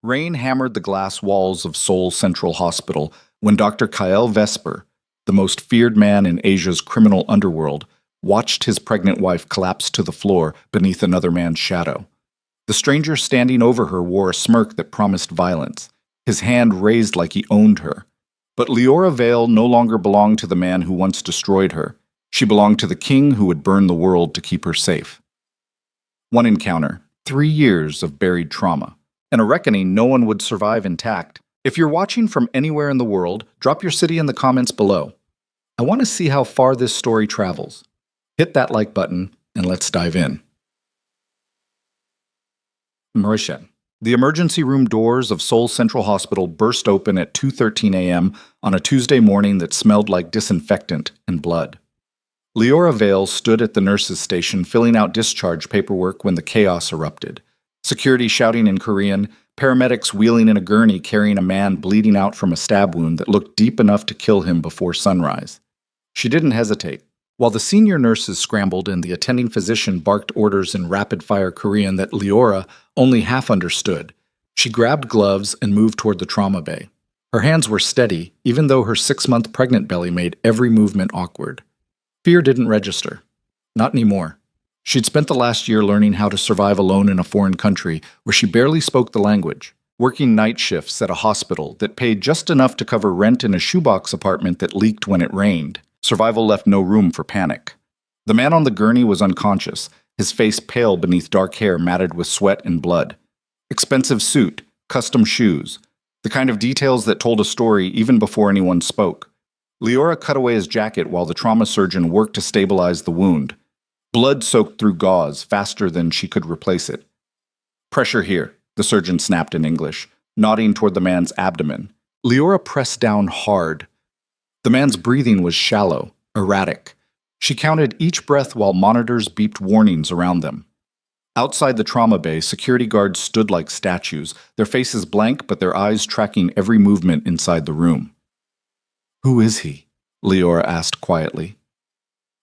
Rain hammered the glass walls of Seoul Central Hospital when Dr. Kael Vesper, the most feared man in Asia's criminal underworld, watched his pregnant wife collapse to the floor beneath another man's shadow. The stranger standing over her wore a smirk that promised violence, his hand raised like he owned her. But Leora Vale no longer belonged to the man who once destroyed her. She belonged to the king who would burn the world to keep her safe. One encounter, 3 years of buried trauma, and a reckoning no one would survive intact. If you're watching from anywhere in the world, drop your city in the comments below. I want to see how far this story travels. Hit that like button, and let's dive in. Mauritian. The emergency room doors of Seoul Central Hospital burst open at 2:13 a.m. on a Tuesday morning that smelled like disinfectant and blood. Leora Vale stood at the nurse's station filling out discharge paperwork when the chaos erupted. Security shouting in Korean, paramedics wheeling in a gurney carrying a man bleeding out from a stab wound that looked deep enough to kill him before sunrise. She didn't hesitate. While the senior nurses scrambled and the attending physician barked orders in rapid-fire Korean that Leora only half understood, she grabbed gloves and moved toward the trauma bay. Her hands were steady, even though her 6-month pregnant belly made every movement awkward. Fear didn't register. Not anymore. She'd spent the last year learning how to survive alone in a foreign country where she barely spoke the language, working night shifts at a hospital that paid just enough to cover rent in a shoebox apartment that leaked when it rained. Survival left no room for panic. The man on the gurney was unconscious, his face pale beneath dark hair matted with sweat and blood. Expensive suit, custom shoes, the kind of details that told a story even before anyone spoke. Leora cut away his jacket while the trauma surgeon worked to stabilize the wound. Blood soaked through gauze faster than she could replace it. "Pressure here," the surgeon snapped in English, nodding toward the man's abdomen. Leora pressed down hard. The man's breathing was shallow, erratic. She counted each breath while monitors beeped warnings around them. Outside the trauma bay, security guards stood like statues, their faces blank but their eyes tracking every movement inside the room. "Who is he?" Leora asked quietly.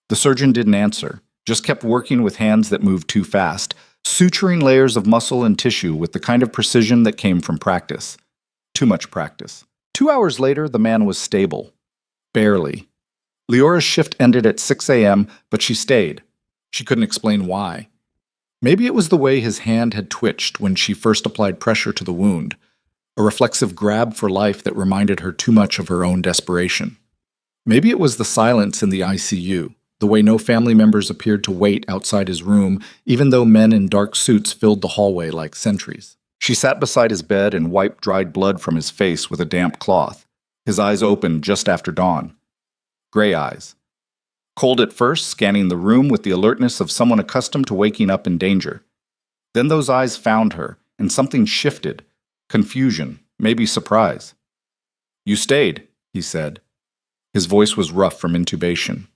The surgeon didn't answer, just kept working with hands that moved too fast, suturing layers of muscle and tissue with the kind of precision that came from practice. Too much practice. 2 hours later, the man was stable. Barely. Leora's shift ended at 6 a.m., but she stayed. She couldn't explain why. Maybe it was the way his hand had twitched when she first applied pressure to the wound, a reflexive grab for life that reminded her too much of her own desperation. Maybe it was the silence in the ICU, the way no family members appeared to wait outside his room, even though men in dark suits filled the hallway like sentries. She sat beside his bed and wiped dried blood from his face with a damp cloth. His eyes opened just after dawn. Gray eyes. Cold at first, scanning the room with the alertness of someone accustomed to waking up in danger. Then those eyes found her, and something shifted. Confusion, maybe surprise. "You stayed," he said. His voice was rough from intubation.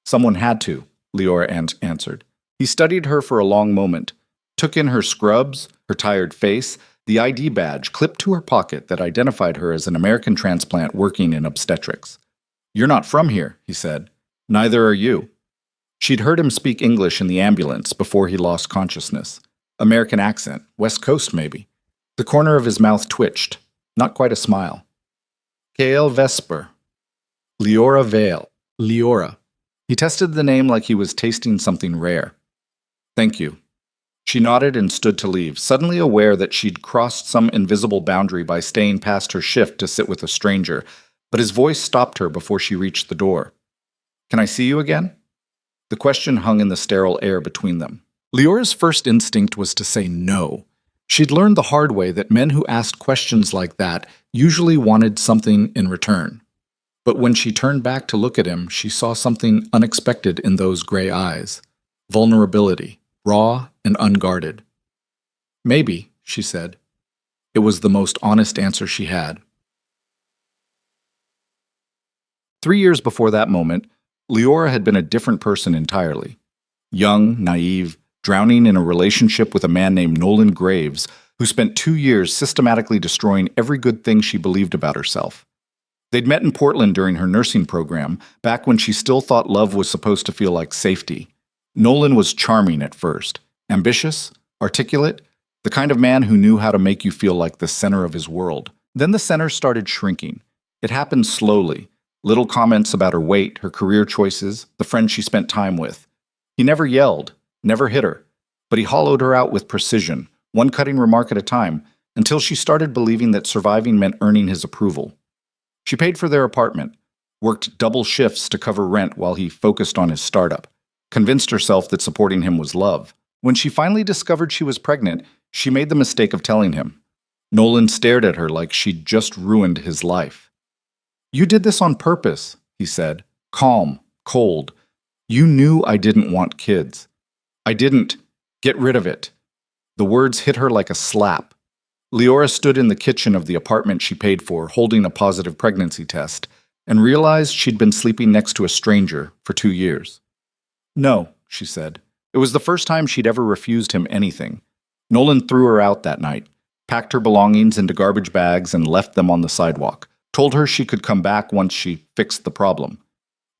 "Someone had to," Leora answered. He studied her for a long moment, took in her scrubs, her tired face, the ID badge clipped to her pocket that identified her as an American transplant working in obstetrics. "You're not from here," he said. "Neither are you." She'd heard him speak English in the ambulance before he lost consciousness. American accent, West Coast maybe. The corner of his mouth twitched, not quite a smile. Kael Vesper. Leora Vale. Leora. He tested the name like he was tasting something rare. "Thank you." She nodded and stood to leave, suddenly aware that she'd crossed some invisible boundary by staying past her shift to sit with a stranger, but his voice stopped her before she reached the door. "Can I see you again?" The question hung in the sterile air between them. Leora's first instinct was to say no. She'd learned the hard way that men who asked questions like that usually wanted something in return. But when she turned back to look at him, she saw something unexpected in those gray eyes. Vulnerability, raw and unguarded. "Maybe," she said. It was the most honest answer she had. 3 years before that moment, Leora had been a different person entirely. Young, naive, drowning in a relationship with a man named Nolan Graves, who spent 2 years systematically destroying every good thing she believed about herself. They'd met in Portland during her nursing program, back when she still thought love was supposed to feel like safety. Nolan was charming at first, ambitious, articulate, The kind of man who knew how to make you feel like the center of his world. Then the center started shrinking. It happened slowly. Little comments about her weight, her career choices, the friends she spent time with. He never yelled, never hit her, but he hollowed her out with precision, one cutting remark at a time, until she started believing that surviving meant earning his approval. She paid for their apartment, worked double shifts to cover rent while he focused on his startup, convinced herself that supporting him was love. When she finally discovered she was pregnant, she made the mistake of telling him. Nolan stared at her like she'd just ruined his life. "You did this on purpose," he said, calm, cold. "You knew I didn't want kids." "I didn't. Get rid of it." The words hit her like a slap. Leora stood in the kitchen of the apartment she paid for, holding a positive pregnancy test, and realized she'd been sleeping next to a stranger for 2 years. "No," she said. It was the first time she'd ever refused him anything. Nolan threw her out that night, packed her belongings into garbage bags and left them on the sidewalk, told her she could come back once she fixed the problem.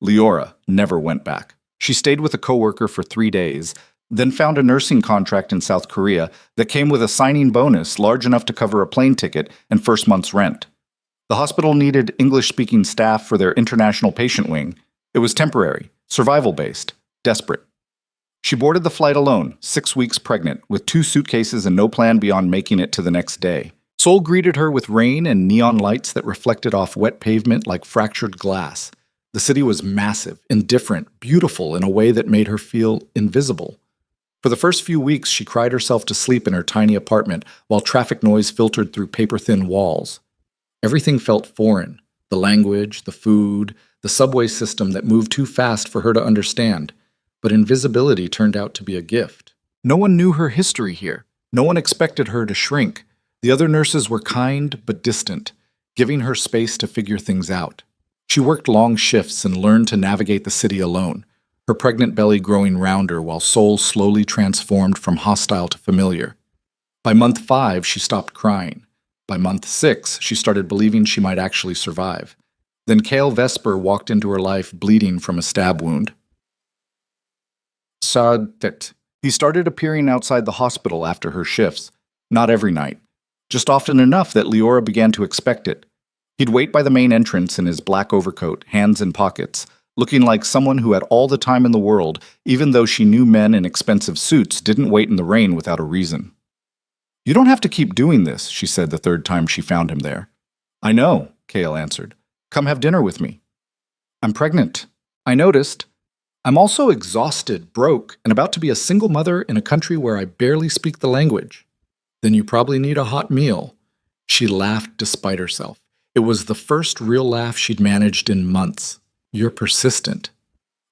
Leora never went back. She stayed with a coworker for 3 days, then found a nursing contract in South Korea that came with a signing bonus large enough to cover a plane ticket and first month's rent. The hospital needed English-speaking staff for their international patient wing. It was temporary, survival-based, desperate. She boarded the flight alone, 6 weeks pregnant, with 2 suitcases and no plan beyond making it to the next day. Seoul greeted her with rain and neon lights that reflected off wet pavement like fractured glass. The city was massive, indifferent, beautiful in a way that made her feel invisible. For the first few weeks, she cried herself to sleep in her tiny apartment while traffic noise filtered through paper-thin walls. Everything felt foreign. The language, the food, the subway system that moved too fast for her to understand. But invisibility turned out to be a gift. No one knew her history here. No one expected her to shrink. The other nurses were kind but distant, giving her space to figure things out. She worked long shifts and learned to navigate the city alone, her pregnant belly growing rounder while Seoul slowly transformed from hostile to familiar. By month 5, she stopped crying. By month 6, she started believing she might actually survive. Then Kale Vesper walked into her life bleeding from a stab wound. Sadet. He started appearing outside the hospital after her shifts, not every night, just often enough that Leora began to expect it. He'd wait by the main entrance in his black overcoat, hands in pockets, looking like someone who had all the time in the world, even though she knew men in expensive suits didn't wait in the rain without a reason. "You don't have to keep doing this," she said the 3rd time she found him there. "I know," Kale answered. "Come have dinner with me." "I'm pregnant. I noticed. I'm also exhausted, broke, and about to be a single mother in a country where I barely speak the language." "Then you probably need a hot meal." She laughed despite herself. It was the first real laugh she'd managed in months. "You're persistent.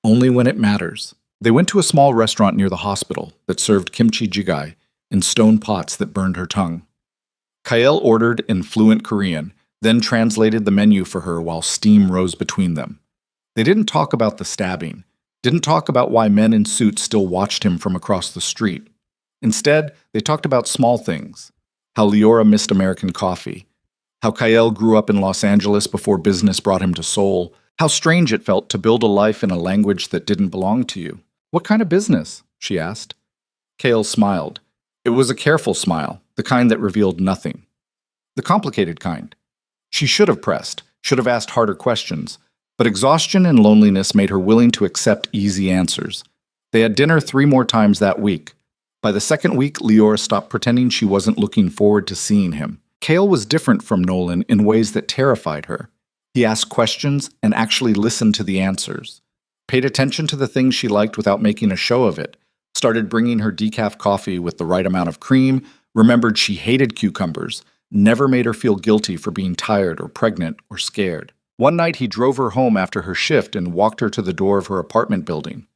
Only when it matters." They went to a small restaurant near the hospital that served kimchi jjigae in stone pots that burned her tongue. Kael ordered in fluent Korean, then translated the menu for her while steam rose between them. They didn't talk about the stabbing, didn't talk about why men in suits still watched him from across the street. Instead, they talked about small things. How Leora missed American coffee. How Kael grew up in Los Angeles before business brought him to Seoul. How strange it felt to build a life in a language that didn't belong to you. "What kind of business?" she asked. Kael smiled. It was a careful smile, the kind that revealed nothing. The complicated kind. She should have pressed, should have asked harder questions, but exhaustion and loneliness made her willing to accept easy answers. They had dinner 3 more times that week. By the 2nd week, Leora stopped pretending she wasn't looking forward to seeing him. Kale was different from Nolan in ways that terrified her. He asked questions and actually listened to the answers. Paid attention to the things she liked without making a show of it. Started bringing her decaf coffee with the right amount of cream, remembered she hated cucumbers, never made her feel guilty for being tired or pregnant or scared. One night he drove her home after her shift and walked her to the door of her apartment building.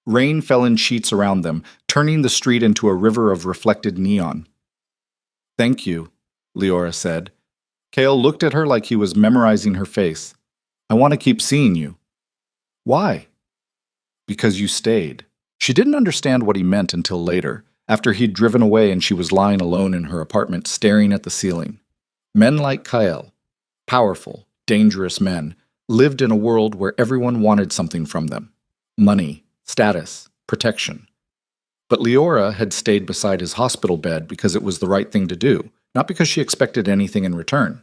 Rain fell in sheets around them, turning the street into a river of reflected neon. "Thank you," Leora said. Kale looked at her like he was memorizing her face. "I want to keep seeing you." "Why?" "Because you stayed." She didn't understand what he meant until later, after he'd driven away and she was lying alone in her apartment staring at the ceiling. Men like Kyle, powerful, dangerous men, lived in a world where everyone wanted something from them. Money, status, protection. But Leora had stayed beside his hospital bed because it was the right thing to do, not because she expected anything in return.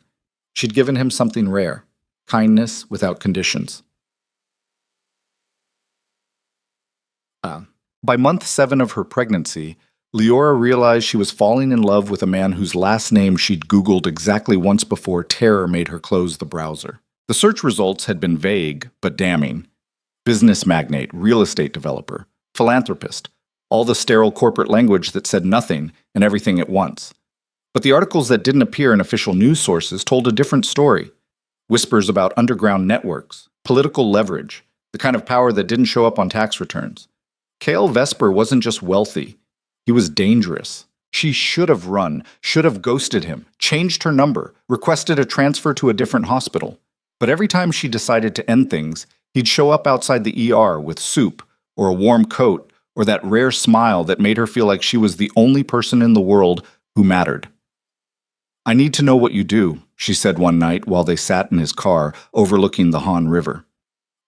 She'd given him something rare, kindness without conditions. By month 7 of her pregnancy, Leora realized she was falling in love with a man whose last name she'd Googled exactly once before terror made her close the browser. The search results had been vague, but damning. Business magnate, real estate developer, philanthropist, all the sterile corporate language that said nothing and everything at once. But the articles that didn't appear in official news sources told a different story. Whispers about underground networks, political leverage, the kind of power that didn't show up on tax returns. Cale Vesper wasn't just wealthy. He was dangerous. She should have run, should have ghosted him, changed her number, requested a transfer to a different hospital. But every time she decided to end things, he'd show up outside the ER with soup, or a warm coat, or that rare smile that made her feel like she was the only person in the world who mattered. "I need to know what you do," she said one night while they sat in his car overlooking the Han River.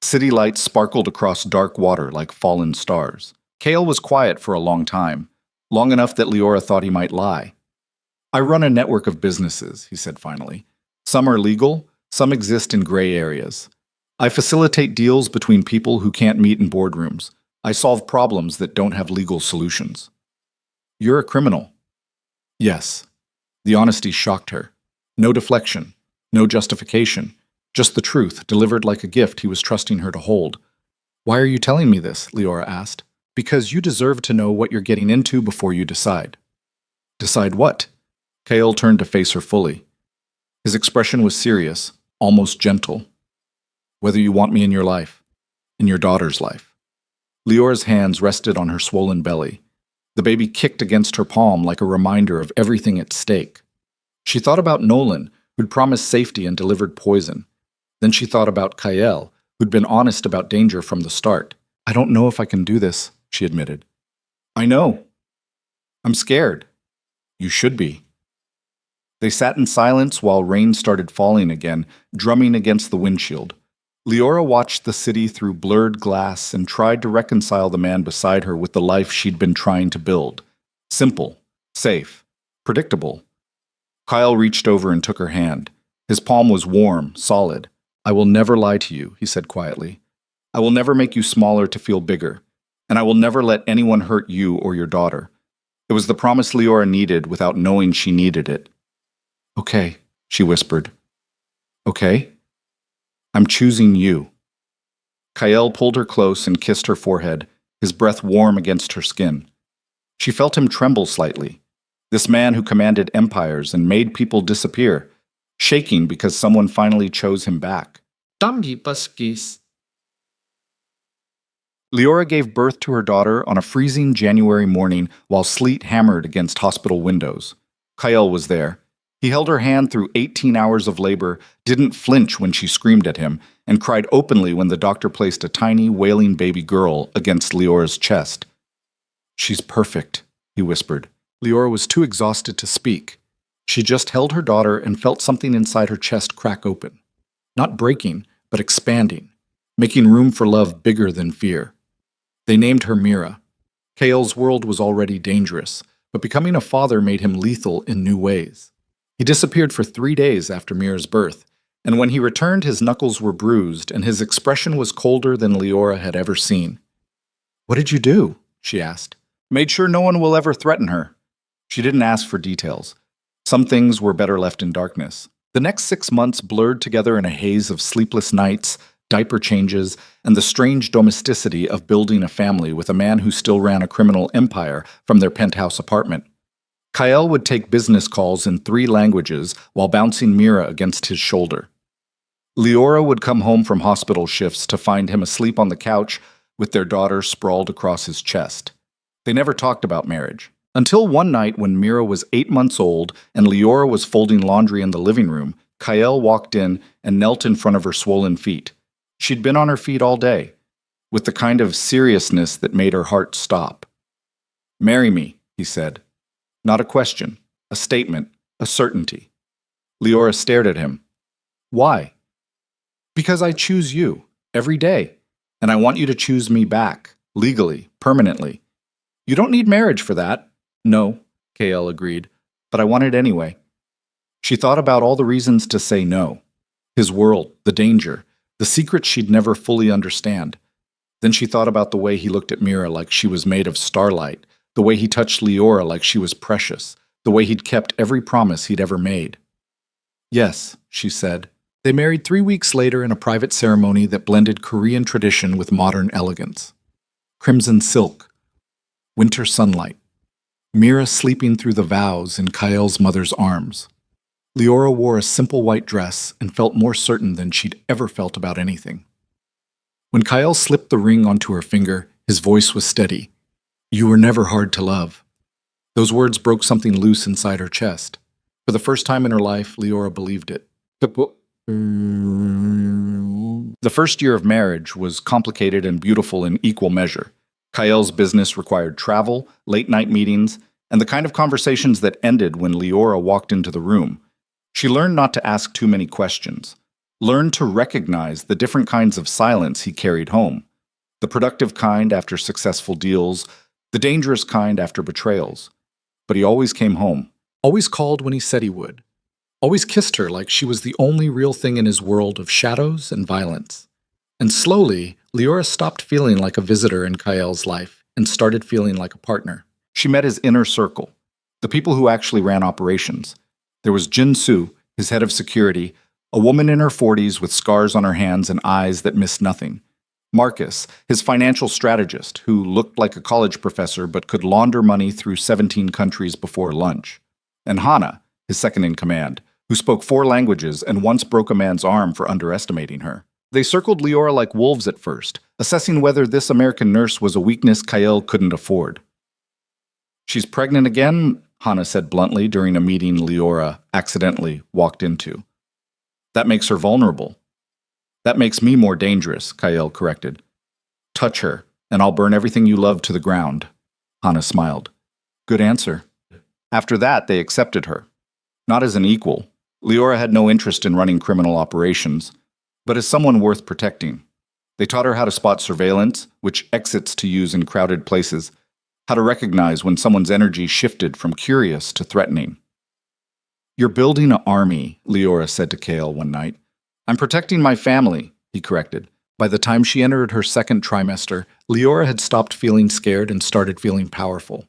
City lights sparkled across dark water like fallen stars. Cale was quiet for a long time, long enough that Leora thought he might lie. "I run a network of businesses," he said finally. "Some are legal, some exist in gray areas. I facilitate deals between people who can't meet in boardrooms. I solve problems that don't have legal solutions." "You're a criminal." "Yes." The honesty shocked her. No deflection, no justification, just the truth delivered like a gift he was trusting her to hold. "Why are you telling me this?" Leora asked. "Because you deserve to know what you're getting into before you decide." "Decide what?" Cale turned to face her fully. His expression was serious, almost gentle. "Whether you want me in your life, in your daughter's life." Leora's hands rested on her swollen belly. The baby kicked against her palm like a reminder of everything at stake. She thought about Nolan, who'd promised safety and delivered poison. Then she thought about Kael, who'd been honest about danger from the start. "I don't know if I can do this," she admitted. "I know. I'm scared." "You should be." They sat in silence while rain started falling again, drumming against the windshield. Leora watched the city through blurred glass and tried to reconcile the man beside her with the life she'd been trying to build. Simple, safe, predictable. Kyle reached over and took her hand. His palm was warm, solid. "I will never lie to you," he said quietly. "I will never make you smaller to feel bigger. And I will never let anyone hurt you or your daughter." It was the promise Leora needed without knowing she needed it. "Okay," she whispered. "Okay? I'm choosing you." Kael pulled her close and kissed her forehead, his breath warm against her skin. She felt him tremble slightly. This man who commanded empires and made people disappear, shaking because someone finally chose him back. Leora gave birth to her daughter on a freezing January morning while sleet hammered against hospital windows. Kael was there. He held her hand through 18 hours of labor, didn't flinch when she screamed at him, and cried openly when the doctor placed a tiny, wailing baby girl against Leora's chest. "She's perfect," he whispered. Leora was too exhausted to speak. She just held her daughter and felt something inside her chest crack open. Not breaking, but expanding, making room for love bigger than fear. They named her Mira. Kael's world was already dangerous, but becoming a father made him lethal in new ways. He disappeared for 3 days after Mira's birth, and when he returned his knuckles were bruised and his expression was colder than Leora had ever seen. "What did you do?" she asked. "Made sure no one will ever threaten her." She didn't ask for details. Some things were better left in darkness. The next 6 months blurred together in a haze of sleepless nights, diaper changes, and the strange domesticity of building a family with a man who still ran a criminal empire from their penthouse apartment. Kael would take business calls in 3 languages while bouncing Mira against his shoulder. Leora would come home from hospital shifts to find him asleep on the couch with their daughter sprawled across his chest. They never talked about marriage. Until one night when Mira was 8 months old and Leora was folding laundry in the living room, Kael walked in and knelt in front of her swollen feet. She'd been on her feet all day, with the kind of seriousness that made her heart stop. "Marry me," he said. Not a question, a statement, a certainty. Leora stared at him. "Why?" "Because I choose you, every day, and I want you to choose me back, legally, permanently. You don't need marriage for that. No, Kael agreed, but I want it anyway. She thought about all the reasons to say no. His world, the danger, the secrets she'd never fully understand. Then she thought about the way he looked at Mira like she was made of starlight, the way he touched Leora like she was precious, the way he'd kept every promise he'd ever made. Yes, she said. They married 3 weeks later in a private ceremony that blended Korean tradition with modern elegance. Crimson silk, winter sunlight, Mira sleeping through the vows in Kael's mother's arms. Leora wore a simple white dress and felt more certain than she'd ever felt about anything. When Kael slipped the ring onto her finger, his voice was steady. You were never hard to love. Those words broke something loose inside her chest. For the first time in her life, Leora believed it. The first year of marriage was complicated and beautiful in equal measure. Kael's business required travel, late-night meetings, and the kind of conversations that ended when Leora walked into the room. She learned not to ask too many questions, learned to recognize the different kinds of silence he carried home, the productive kind after successful deals, the dangerous kind after betrayals. But he always came home, always called when he said he would, always kissed her like she was the only real thing in his world of shadows and violence. And slowly, Leora stopped feeling like a visitor in Kael's life and started feeling like a partner. She met his inner circle, the people who actually ran operations. There was Jin Soo, his head of security, a woman in her 40s with scars on her hands and eyes that missed nothing. Marcus, his financial strategist, who looked like a college professor but could launder money through 17 countries before lunch. And Hana, his second-in-command, who spoke 4 languages and once broke a man's arm for underestimating her. They circled Leora like wolves at first, assessing whether this American nurse was a weakness Kael couldn't afford. She's pregnant again, Hana said bluntly during a meeting Leora accidentally walked into. That makes her vulnerable. That makes me more dangerous, Kael corrected. Touch her, and I'll burn everything you love to the ground. Hana smiled. Good answer. After that, they accepted her. Not as an equal. Leora had no interest in running criminal operations, but as someone worth protecting. They taught her how to spot surveillance, which exits to use in crowded places, how to recognize when someone's energy shifted from curious to threatening. You're building an army, Leora said to Kael one night. I'm protecting my family, he corrected. By the time she entered her second trimester, Leora had stopped feeling scared and started feeling powerful.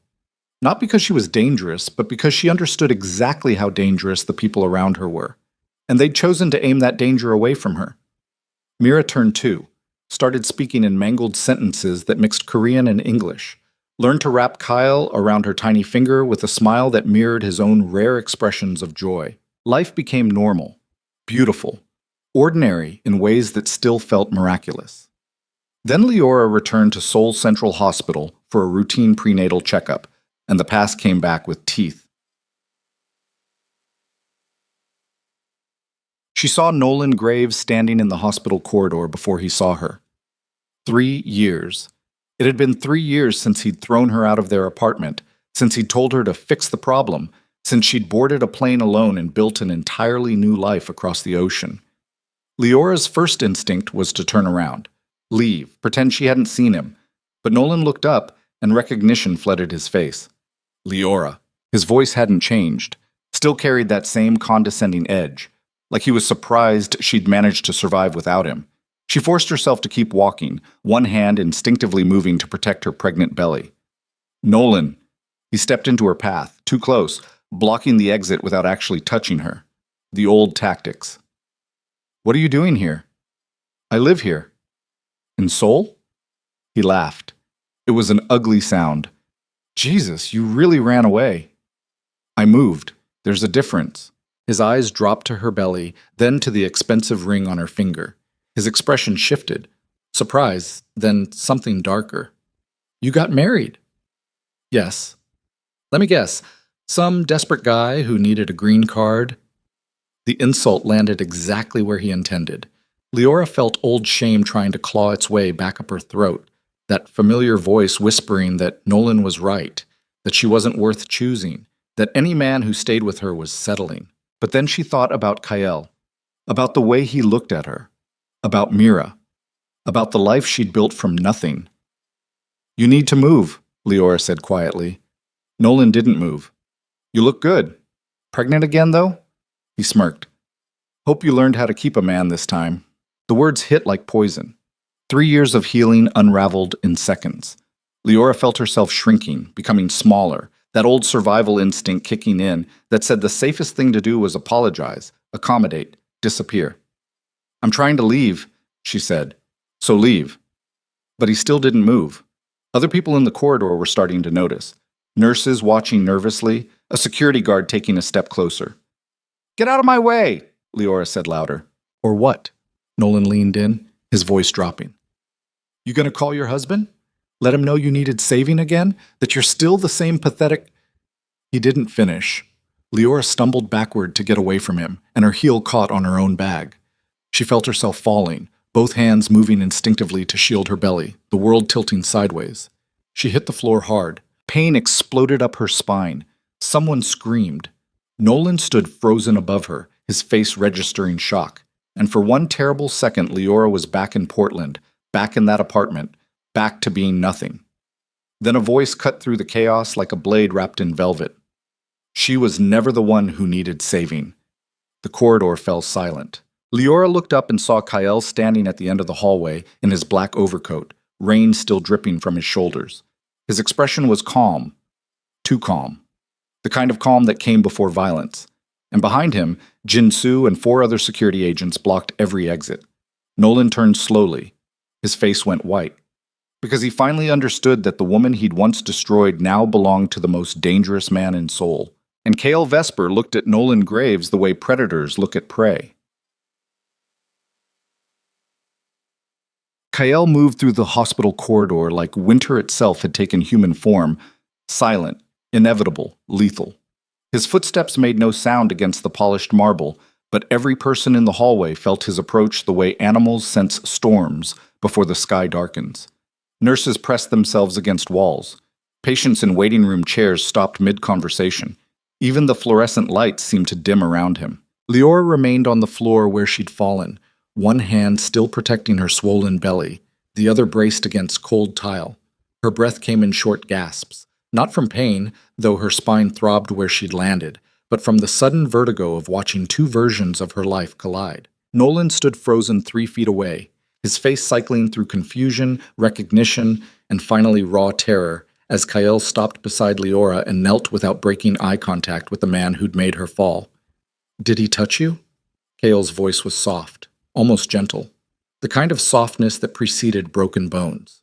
Not because she was dangerous, but because she understood exactly how dangerous the people around her were, and they'd chosen to aim that danger away from her. Mira turned 2, started speaking in mangled sentences that mixed Korean and English, learned to wrap Kael around her tiny finger with a smile that mirrored his own rare expressions of joy. Life became normal, beautiful, ordinary in ways that still felt miraculous. Then Leora returned to Seoul Central Hospital for a routine prenatal checkup, and the past came back with teeth. She saw Nolan Graves standing in the hospital corridor before he saw her. 3 years. It had been 3 years since he'd thrown her out of their apartment, since he'd told her to fix the problem, since she'd boarded a plane alone and built an entirely new life across the ocean. Leora's first instinct was to turn around, leave, pretend she hadn't seen him, but Nolan looked up and recognition flooded his face. Leora. His voice hadn't changed, still carried that same condescending edge, like he was surprised she'd managed to survive without him. She forced herself to keep walking, one hand instinctively moving to protect her pregnant belly. Nolan. He stepped into her path, too close, blocking the exit without actually touching her. The old tactics. What are you doing here? I live here. In Seoul? He laughed. It was an ugly sound. Jesus, you really ran away. I moved. There's a difference. His eyes dropped to her belly, then to the expensive ring on her finger. His expression shifted. Surprise, then something darker. You got married. Yes. Let me guess. Some desperate guy who needed a green card? The insult landed exactly where he intended. Leora felt old shame trying to claw its way back up her throat, that familiar voice whispering that Nolan was right, that she wasn't worth choosing, that any man who stayed with her was settling. But then she thought about Kael, about the way he looked at her, about Mira, about the life she'd built from nothing. You need to move, Leora said quietly. Nolan didn't move. You look good. Pregnant again, though? He smirked. Hope you learned how to keep a man this time. The words hit like poison. 3 years of healing unraveled in seconds. Leora felt herself shrinking, becoming smaller, that old survival instinct kicking in that said the safest thing to do was apologize, accommodate, disappear. I'm trying to leave, she said. So leave. But he still didn't move. Other people in the corridor were starting to notice. Nurses watching nervously, a security guard taking a step closer. Get out of my way, Leora said louder. Or what? Nolan leaned in, his voice dropping. You gonna call your husband? Let him know you needed saving again? That you're still the same pathetic... He didn't finish. Leora stumbled backward to get away from him, and her heel caught on her own bag. She felt herself falling, both hands moving instinctively to shield her belly, the world tilting sideways. She hit the floor hard. Pain exploded up her spine. Someone screamed. Nolan stood frozen above her, his face registering shock. And for one terrible second, Leora was back in Portland, back in that apartment, back to being nothing. Then a voice cut through the chaos like a blade wrapped in velvet. She was never the one who needed saving. The corridor fell silent. Leora looked up and saw Kyle standing at the end of the hallway in his black overcoat, rain still dripping from his shoulders. His expression was calm. Too calm. The kind of calm that came before violence. And behind him, Jin-Soo and 4 other security agents blocked every exit. Nolan turned slowly. His face went white. Because he finally understood that the woman he'd once destroyed now belonged to the most dangerous man in Seoul. And Cale Vesper looked at Nolan Graves the way predators look at prey. Kyle moved through the hospital corridor like winter itself had taken human form, silent, inevitable, lethal. His footsteps made no sound against the polished marble, but every person in the hallway felt his approach the way animals sense storms before the sky darkens. Nurses pressed themselves against walls. Patients in waiting room chairs stopped mid-conversation. Even the fluorescent lights seemed to dim around him. Leora remained on the floor where she'd fallen, one hand still protecting her swollen belly, the other braced against cold tile. Her breath came in short gasps, not from pain, though her spine throbbed where she'd landed, but from the sudden vertigo of watching 2 versions of her life collide. Nolan stood frozen 3 feet away, his face cycling through confusion, recognition, and finally raw terror, as Kyle stopped beside Leora and knelt without breaking eye contact with the man who'd made her fall. Did he touch you? Kale's voice was soft, almost gentle, the kind of softness that preceded broken bones.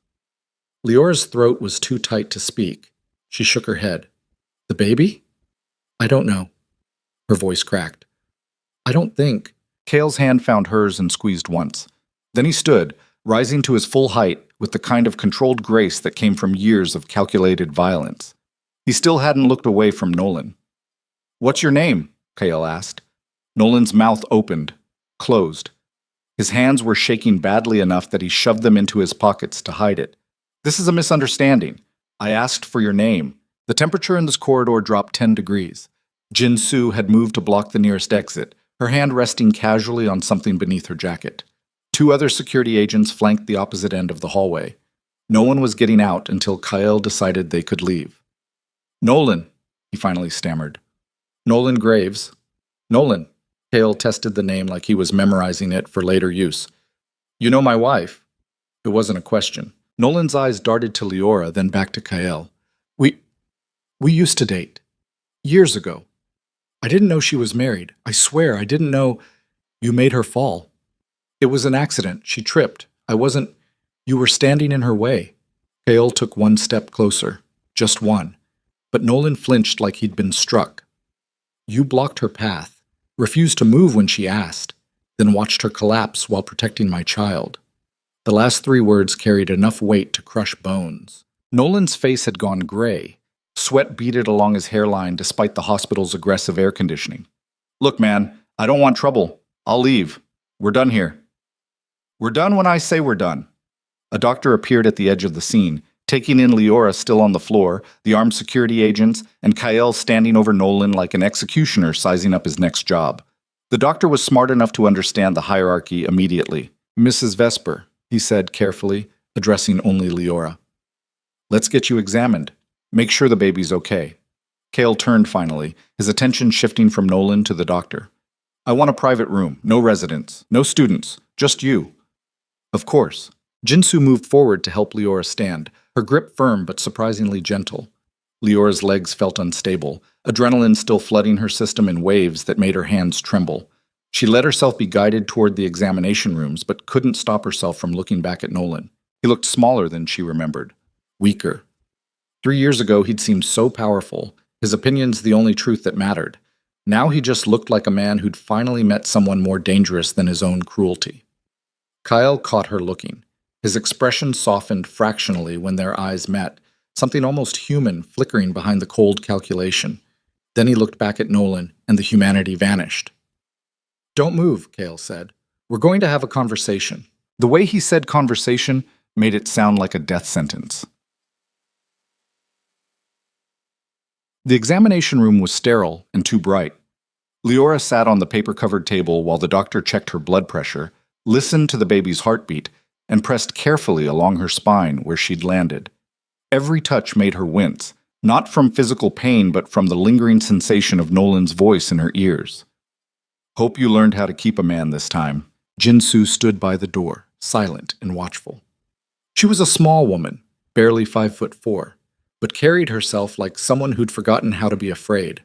Leora's throat was too tight to speak. She shook her head. The baby? I don't know. Her voice cracked. I don't think. Kale's hand found hers and squeezed once. Then he stood, rising to his full height with the kind of controlled grace that came from years of calculated violence. He still hadn't looked away from Nolan. What's your name? Kale asked. Nolan's mouth opened, closed. His hands were shaking badly enough that he shoved them into his pockets to hide it. This is a misunderstanding. I asked for your name. The temperature in this corridor dropped 10 degrees. Jin-Soo had moved to block the nearest exit, her hand resting casually on something beneath her jacket. 2 other security agents flanked the opposite end of the hallway. No one was getting out until Kyle decided they could leave. Nolan, he finally stammered. Nolan Graves. Nolan. Kale tested the name like he was memorizing it for later use. You know my wife? It wasn't a question. Nolan's eyes darted to Leora, then back to Kyle. We used to date. Years ago. I didn't know she was married. I swear, I didn't know you made her fall. It was an accident. She tripped. You were standing in her way. Kale took 1 step closer. Just one. But Nolan flinched like he'd been struck. You blocked her path, refused to move when she asked, then watched her collapse while protecting my child. The last 3 words carried enough weight to crush bones. Nolan's face had gone gray. Sweat beaded along his hairline despite the hospital's aggressive air conditioning. Look, man, I don't want trouble. I'll leave. We're done here. We're done when I say we're done. A doctor appeared at the edge of the scene, taking in Leora still on the floor, the armed security agents, and Kyle standing over Nolan like an executioner sizing up his next job. The doctor was smart enough to understand the hierarchy immediately. Mrs. Vesper, he said carefully, addressing only Leora. Let's get you examined. Make sure the baby's okay. Cale turned finally, his attention shifting from Nolan to the doctor. I want a private room, no residents, no students, just you. Of course. Jinsu moved forward to help Leora stand, her grip firm but surprisingly gentle. Leora's legs felt unstable, adrenaline still flooding her system in waves that made her hands tremble. She let herself be guided toward the examination rooms, but couldn't stop herself from looking back at Nolan. He looked smaller than she remembered, weaker. 3 years ago, he'd seemed so powerful, his opinions the only truth that mattered. Now he just looked like a man who'd finally met someone more dangerous than his own cruelty. Kyle caught her looking. His expression softened fractionally when their eyes met, something almost human flickering behind the cold calculation. Then he looked back at Nolan, and the humanity vanished. Don't move, Cale said. We're going to have a conversation. The way he said conversation made it sound like a death sentence. The examination room was sterile and too bright. Leora sat on the paper-covered table while the doctor checked her blood pressure, listened to the baby's heartbeat, and pressed carefully along her spine where she'd landed. Every touch made her wince, not from physical pain but from the lingering sensation of Nolan's voice in her ears. Hope you learned how to keep a man this time. Jinsu stood by the door, silent and watchful. She was a small woman, barely 5'4", but carried herself like someone who'd forgotten how to be afraid.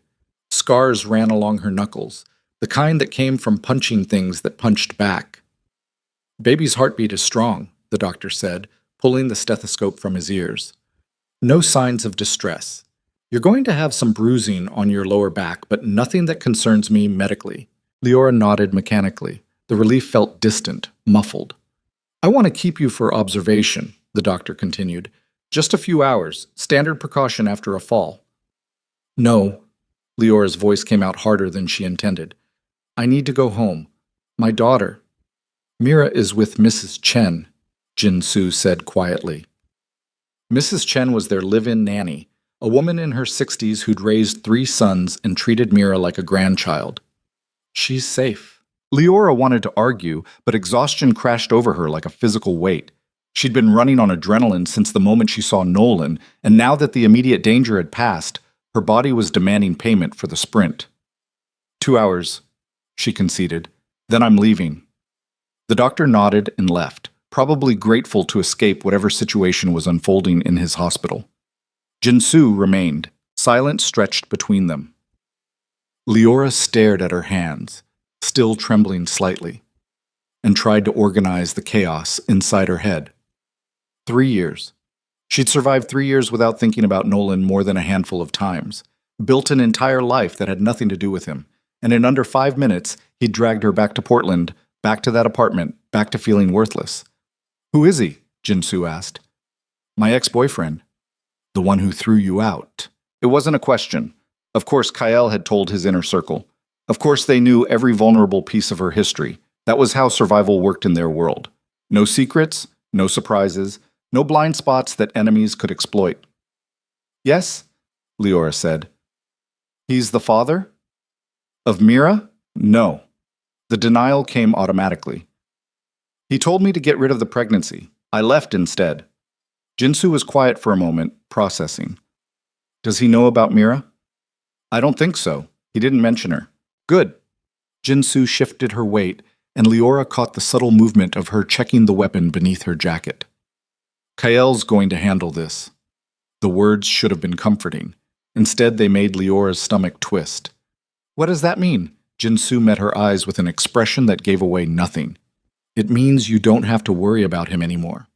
Scars ran along her knuckles, the kind that came from punching things that punched back. Baby's heartbeat is strong, the doctor said, pulling the stethoscope from his ears. No signs of distress. You're going to have some bruising on your lower back, but nothing that concerns me medically. Leora nodded mechanically. The relief felt distant, muffled. I want to keep you for observation, the doctor continued. Just a few hours, standard precaution after a fall. No. Leora's voice came out harder than she intended. I need to go home. My daughter. Mira is with Mrs. Chen, Jinsu said quietly. Mrs. Chen was their live-in nanny, a woman in her 60s who'd raised 3 sons and treated Mira like a grandchild. She's safe. Leora wanted to argue, but exhaustion crashed over her like a physical weight. She'd been running on adrenaline since the moment she saw Nolan, and now that the immediate danger had passed, her body was demanding payment for the sprint. 2 hours, she conceded. Then I'm leaving. The doctor nodded and left, probably grateful to escape whatever situation was unfolding in his hospital. Jinsu remained, silence stretched between them. Leora stared at her hands, still trembling slightly, and tried to organize the chaos inside her head. 3 years. She'd survived 3 years without thinking about Nolan more than a handful of times, built an entire life that had nothing to do with him, and in under 5 minutes, he'd dragged her back to Portland, back to that apartment, back to feeling worthless. Who is he? Jinsu asked. My ex-boyfriend. The one who threw you out. It wasn't a question. Of course, Kyle had told his inner circle. Of course, they knew every vulnerable piece of her history. That was how survival worked in their world. No secrets, no surprises, no blind spots that enemies could exploit. Yes, Leora said. He's the father? Of Mira? No. The denial came automatically. He told me to get rid of the pregnancy. I left instead. Jinsu was quiet for a moment, processing. Does he know about Mira? I don't think so. He didn't mention her. Good. Jinsu shifted her weight, and Leora caught the subtle movement of her checking the weapon beneath her jacket. Kael's going to handle this. The words should have been comforting. Instead, they made Leora's stomach twist. What does that mean? Jinsu met her eyes with an expression that gave away nothing. It means you don't have to worry about him anymore.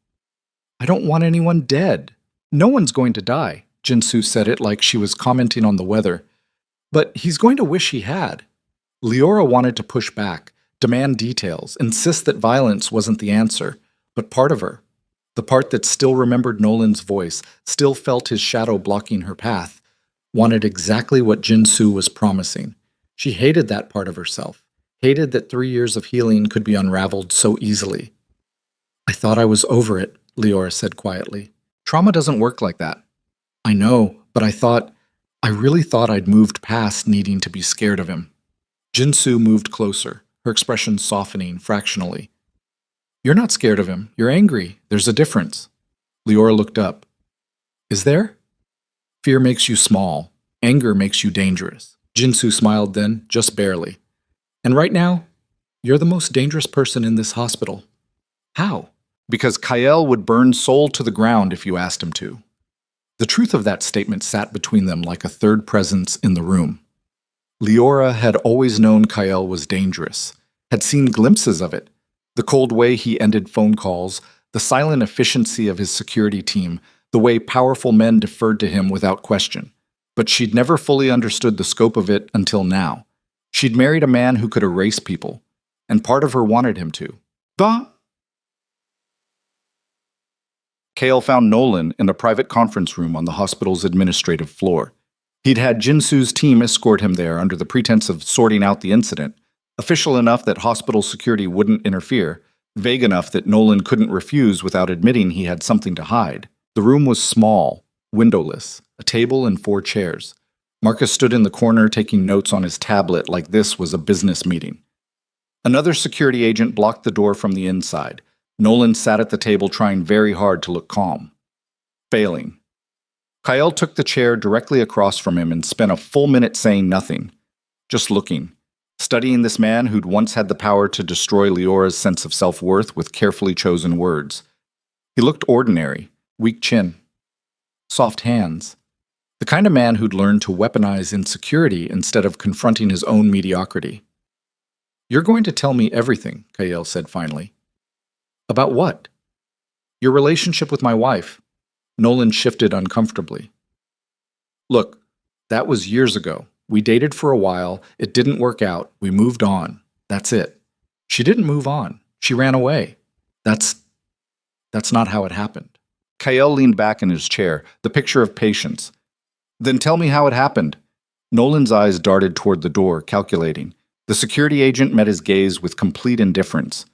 I don't want anyone dead. No one's going to die. Jinsu said it like she was commenting on the weather. But he's going to wish he had. Leora wanted to push back, demand details, insist that violence wasn't the answer, but part of her, the part that still remembered Nolan's voice, still felt his shadow blocking her path, wanted exactly what Jinsu was promising. She hated that part of herself, hated that 3 years of healing could be unraveled so easily. I thought I was over it, Leora said quietly. Trauma doesn't work like that. I know, but I really thought I'd moved past needing to be scared of him. Jinsu moved closer, her expression softening fractionally. You're not scared of him. You're angry. There's a difference. Leora looked up. Is there? Fear makes you small. Anger makes you dangerous. Jinsu smiled then, just barely. And right now, you're the most dangerous person in this hospital. How? Because Kyle would burn Soul to the ground if you asked him to. The truth of that statement sat between them like a third presence in the room. Leora had always known Kyle was dangerous, had seen glimpses of it. The cold way he ended phone calls, the silent efficiency of his security team, the way powerful men deferred to him without question. But she'd never fully understood the scope of it until now. She'd married a man who could erase people, and part of her wanted him to. Bah! Kale found Nolan in a private conference room on the hospital's administrative floor. He'd had Jinsu's team escort him there under the pretense of sorting out the incident, official enough that hospital security wouldn't interfere, vague enough that Nolan couldn't refuse without admitting he had something to hide. The room was small, windowless, a table and 4 chairs. Marcus stood in the corner taking notes on his tablet like this was a business meeting. Another security agent blocked the door from the inside. Nolan sat at the table trying very hard to look calm. Failing. Kyle took the chair directly across from him and spent a full minute saying nothing, just looking, studying this man who'd once had the power to destroy Leora's sense of self-worth with carefully chosen words. He looked ordinary, weak chin, soft hands, the kind of man who'd learned to weaponize insecurity instead of confronting his own mediocrity. "You're going to tell me everything," Kyle said finally. "About what?" "Your relationship with my wife." Nolan shifted uncomfortably. "Look, that was years ago. We dated for a while. It didn't work out. We moved on. That's it." "She didn't move on. She ran away." That's not how it happened." Kyle leaned back in his chair, the picture of patience. "Then tell me how it happened." Nolan's eyes darted toward the door, calculating. The security agent met his gaze with complete indifference.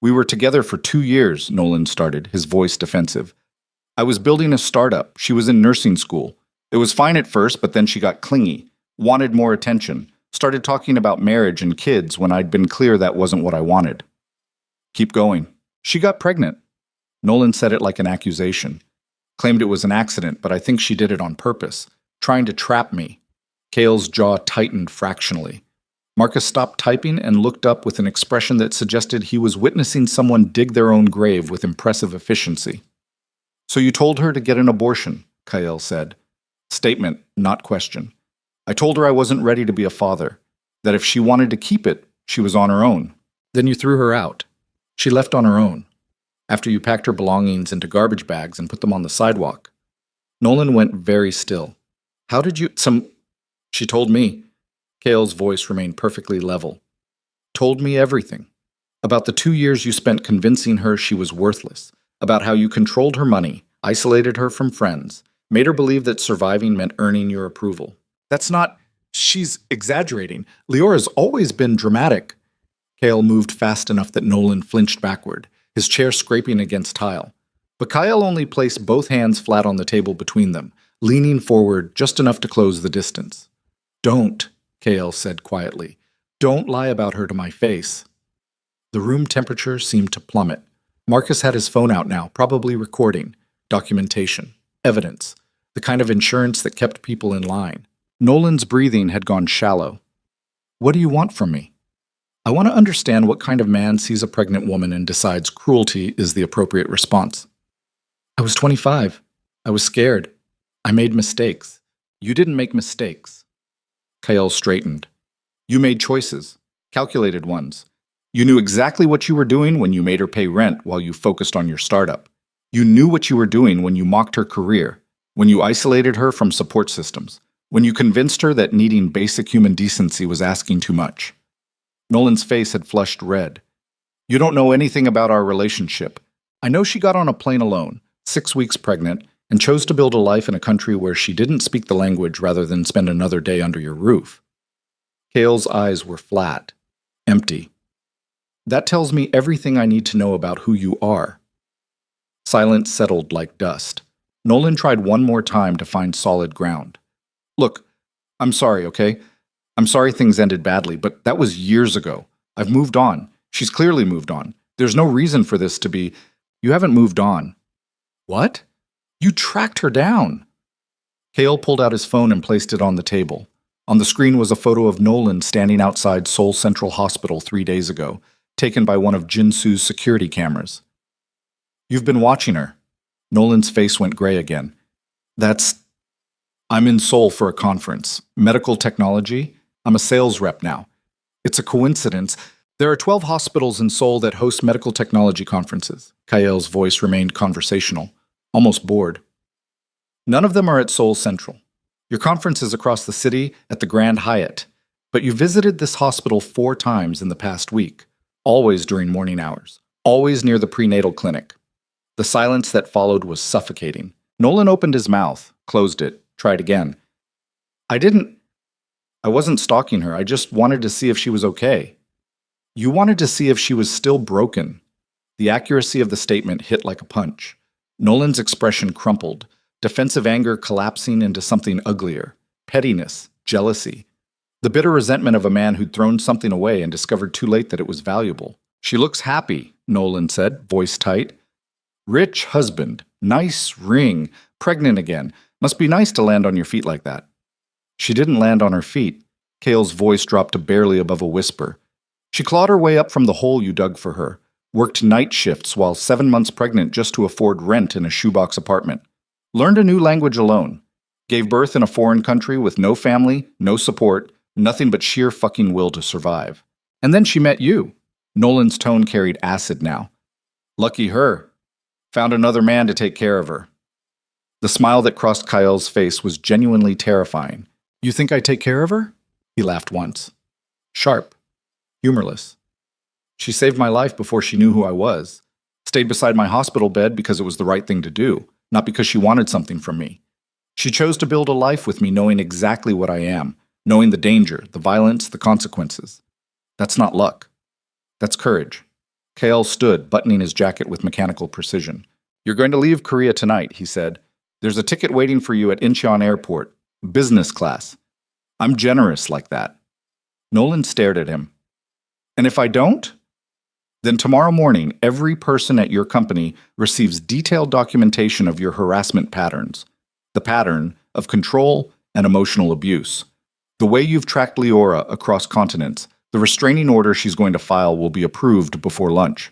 "We were together for 2 years, Nolan started, his voice defensive. "I was building a startup. She was in nursing school. It was fine at first, but then she got clingy, wanted more attention, started talking about marriage and kids when I'd been clear that wasn't what I wanted." "Keep going." "She got pregnant." Nolan said it like an accusation. "Claimed it was an accident, but I think she did it on purpose, trying to trap me." Kale's jaw tightened fractionally. Marcus stopped typing and looked up with an expression that suggested he was witnessing someone dig their own grave with impressive efficiency. "So you told her to get an abortion," Kyle said. Statement, not question. "I told her I wasn't ready to be a father, that if she wanted to keep it, she was on her own. Then you threw her out. She left on her own. After you packed her belongings into garbage bags and put them on the sidewalk." Nolan went very still. "How did you— She told me." Kale's voice remained perfectly level. "Told me everything. About the 2 years you spent convincing her she was worthless. About how you controlled her money, isolated her from friends, made her believe that surviving meant earning your approval." "That's not— She's exaggerating. Leora's always been dramatic." Kale moved fast enough that Nolan flinched backward, his chair scraping against tile. But Kyle only placed both hands flat on the table between them, leaning forward just enough to close the distance. "Don't," Kale said quietly. "Don't lie about her to my face." The room temperature seemed to plummet. Marcus had his phone out now, probably recording. Documentation. Evidence. The kind of insurance that kept people in line. Nolan's breathing had gone shallow. "What do you want from me?" "I want to understand what kind of man sees a pregnant woman and decides cruelty is the appropriate response." "I was 25. I was scared. I made mistakes." "You didn't make mistakes." Kyle straightened. "You made choices. Calculated ones. You knew exactly what you were doing when you made her pay rent while you focused on your startup. You knew what you were doing when you mocked her career, when you isolated her from support systems, when you convinced her that needing basic human decency was asking too much." Nolan's face had flushed red. "You don't know anything about our relationship. I know she got on a plane alone, 6 weeks pregnant, and chose to build a life in a country where she didn't speak the language rather than spend another day under your roof." Kale's eyes were flat, empty. "That tells me everything I need to know about who you are." Silence settled like dust. Nolan tried one more time to find solid ground. "Look, I'm sorry, okay? I'm sorry things ended badly, but that was years ago. I've moved on. She's clearly moved on. There's no reason for this to be— You haven't moved on." "What?" You tracked her down. Kale pulled out his phone and placed it on the table. On the screen was a photo of Nolan standing outside Seoul Central Hospital 3 days ago, taken by one of Jinsu's security cameras. You've been watching her. Nolan's face went gray again. I'm in Seoul for a conference. Medical technology. I'm a sales rep now. It's a coincidence. There are 12 hospitals in Seoul that host medical technology conferences. Kael's voice remained conversational, almost bored. None of them are at Seoul Central. Your conference is across the city at the Grand Hyatt, but you visited this hospital 4 times in the past week, always during morning hours, always near the prenatal clinic. The silence that followed was suffocating. Nolan opened his mouth, closed it, tried again. I wasn't stalking her. I just wanted to see if she was okay. You wanted to see if she was still broken. The accuracy of the statement hit like a punch. Nolan's expression crumpled, defensive anger collapsing into something uglier. Pettiness, jealousy. The bitter resentment of a man who'd thrown something away and discovered too late that it was valuable. She looks happy, Nolan said, voice tight. Rich husband, nice ring, pregnant again. Must be nice to land on your feet like that. She didn't land on her feet. Kale's voice dropped to barely above a whisper. She clawed her way up from the hole you dug for her, worked night shifts while 7 months pregnant just to afford rent in a shoebox apartment, learned a new language alone, gave birth in a foreign country with no family, no support, nothing but sheer fucking will to survive. And then she met you. Nolan's tone carried acid now. Lucky her. Found another man to take care of her. The smile that crossed Kael's face was genuinely terrifying. You think I take care of her? He laughed once. Sharp. Humorless. She saved my life before she knew who I was. Stayed beside my hospital bed because it was the right thing to do, not because she wanted something from me. She chose to build a life with me knowing exactly what I am, knowing the danger, the violence, the consequences. That's not luck. That's courage. Kael stood, buttoning his jacket with mechanical precision. You're going to leave Korea tonight, he said. There's a ticket waiting for you at Incheon Airport. Business class. I'm generous like that. Nolan stared at him. And if I don't? Then tomorrow morning, every person at your company receives detailed documentation of your harassment patterns. The pattern of control and emotional abuse. The way you've tracked Leora across continents, the restraining order she's going to file will be approved before lunch.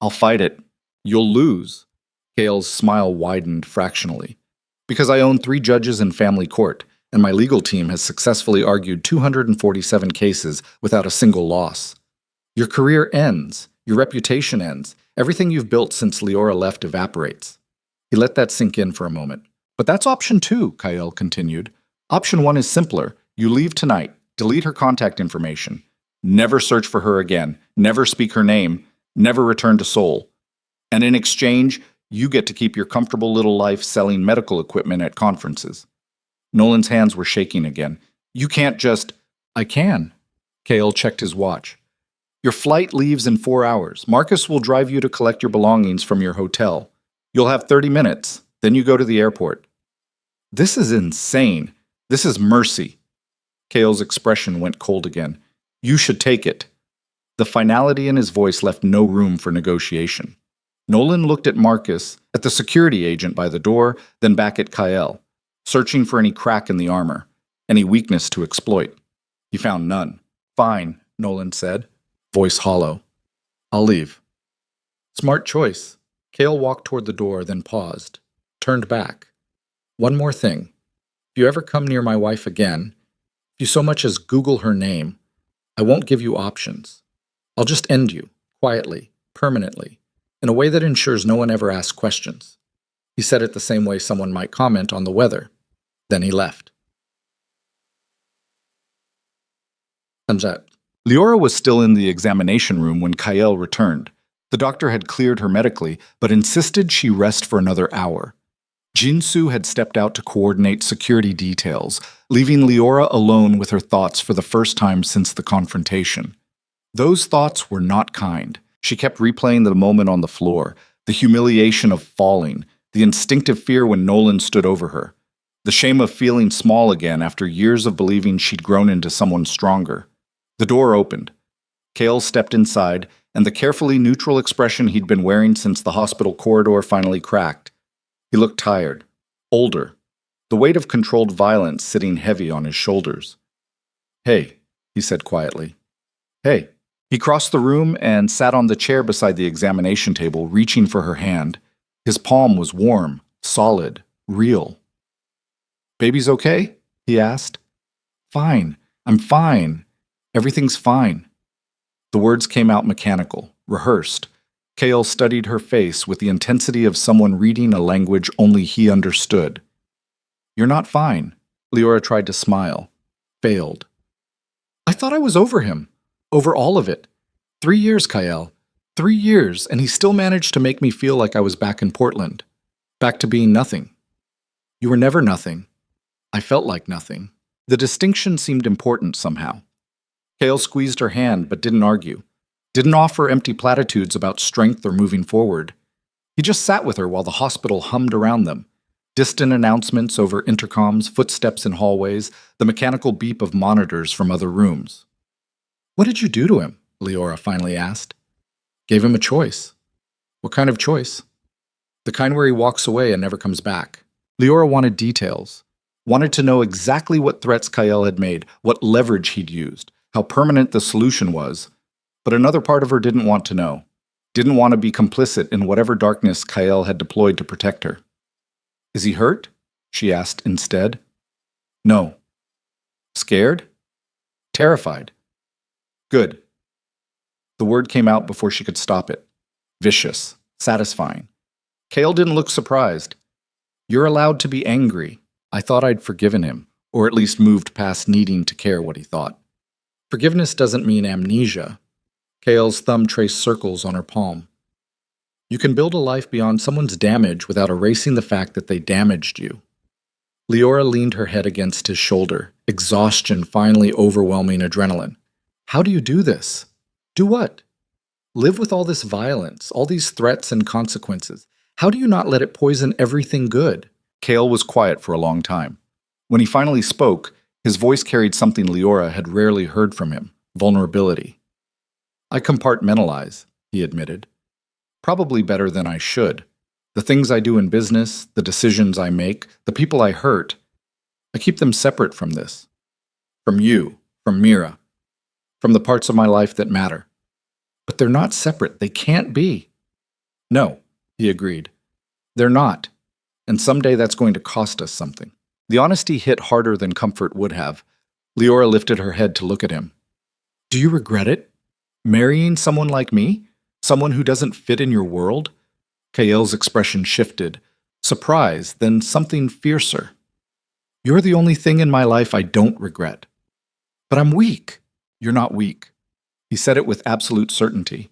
I'll fight it. You'll lose. Kael's smile widened fractionally. Because I own 3 judges in family court, and my legal team has successfully argued 247 cases without a single loss. Your career ends. Your reputation ends. Everything you've built since Leora left evaporates. He let that sink in for a moment. But that's option 2, Kael continued. Option 1 is simpler. You leave tonight. Delete her contact information. Never search for her again. Never speak her name. Never return to Seoul. And in exchange, you get to keep your comfortable little life selling medical equipment at conferences. Nolan's hands were shaking again. You can't just... I can. Kael checked his watch. Your flight leaves in 4 hours. Marcus will drive you to collect your belongings from your hotel. You'll have 30 minutes. Then you go to the airport. This is insane. This is mercy. Kael's expression went cold again. You should take it. The finality in his voice left no room for negotiation. Nolan looked at Marcus, at the security agent by the door, then back at Kael, searching for any crack in the armor, any weakness to exploit. He found none. Fine, Nolan said, voice hollow. I'll leave. Smart choice. Kael walked toward the door, then paused, turned back. One more thing. If you ever come near my wife again, if you so much as Google her name, I won't give you options. I'll just end you, quietly, permanently, in a way that ensures no one ever asks questions. He said it the same way someone might comment on the weather. Then he left. Leora was still in the examination room when Kael returned. The doctor had cleared her medically, but insisted she rest for another hour. Jinsu had stepped out to coordinate security details, leaving Leora alone with her thoughts for the first time since the confrontation. Those thoughts were not kind. She kept replaying the moment on the floor, the humiliation of falling, the instinctive fear when Nolan stood over her, the shame of feeling small again after years of believing she'd grown into someone stronger. The door opened. Kael stepped inside, and the carefully neutral expression he'd been wearing since the hospital corridor finally cracked. He looked tired, older, the weight of controlled violence sitting heavy on his shoulders. "Hey," he said quietly. "Hey." He crossed the room and sat on the chair beside the examination table, reaching for her hand. His palm was warm, solid, real. "Baby's okay?" he asked. "Fine. I'm fine. Everything's fine." The words came out mechanical, rehearsed. Kale studied her face with the intensity of someone reading a language only he understood. "You're not fine." Leora tried to smile. Failed. "I thought I was over him. Over all of it. 3 years, Kyle. 3 years, and he still managed to make me feel like I was back in Portland. Back to being nothing." "You were never nothing." "I felt like nothing." The distinction seemed important somehow. Kale squeezed her hand but didn't argue. Didn't offer empty platitudes about strength or moving forward. He just sat with her while the hospital hummed around them. Distant announcements over intercoms, footsteps in hallways, the mechanical beep of monitors from other rooms. "What did you do to him?" Leora finally asked. "Gave him a choice." "What kind of choice?" "The kind where he walks away and never comes back." Leora wanted details. Wanted to know exactly what threats Kyle had made, what leverage he'd used, how permanent the solution was. But another part of her didn't want to know. Didn't want to be complicit in whatever darkness Kyle had deployed to protect her. "Is he hurt?" she asked instead. "No." "Scared?" "Terrified." "Good." The word came out before she could stop it. Vicious, satisfying. Kale didn't look surprised. "You're allowed to be angry." I thought I'd forgiven him, or at least moved past needing to care what he thought. Forgiveness doesn't mean amnesia. Kale's thumb traced circles on her palm. You can build a life beyond someone's damage without erasing the fact that they damaged you. Leora leaned her head against his shoulder, exhaustion finally overwhelming adrenaline. "How do you do this?" "Do what?" "Live with all this violence, all these threats and consequences. How do you not let it poison everything good?" Kale was quiet for a long time. When he finally spoke, his voice carried something Leora had rarely heard from him: vulnerability. "I compartmentalize," he admitted. "Probably better than I should. The things I do in business, the decisions I make, the people I hurt, I keep them separate from this. From you, from Mira, from the parts of my life that matter. But they're not separate. They can't be." "No," he agreed. "They're not. And someday that's going to cost us something." The honesty hit harder than comfort would have. Leora lifted her head to look at him. "Do you regret it? Marrying someone like me? Someone who doesn't fit in your world?" Kael's expression shifted. Surprise, then something fiercer. "You're the only thing in my life I don't regret." "But I'm weak." "You're not weak." He said it with absolute certainty.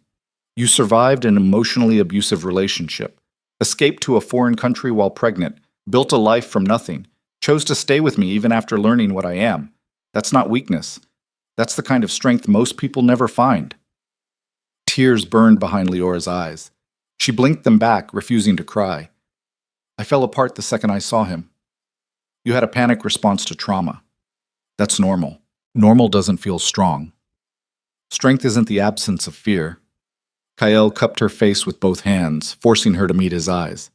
"You survived an emotionally abusive relationship. Escaped to a foreign country while pregnant, built a life from nothing, chose to stay with me even after learning what I am. That's not weakness. That's the kind of strength most people never find." Tears burned behind Leora's eyes. She blinked them back, refusing to cry. "I fell apart the second I saw him." "You had a panic response to trauma. That's normal. Normal doesn't feel strong. Strength isn't the absence of fear." Kael cupped her face with both hands, forcing her to meet his eyes.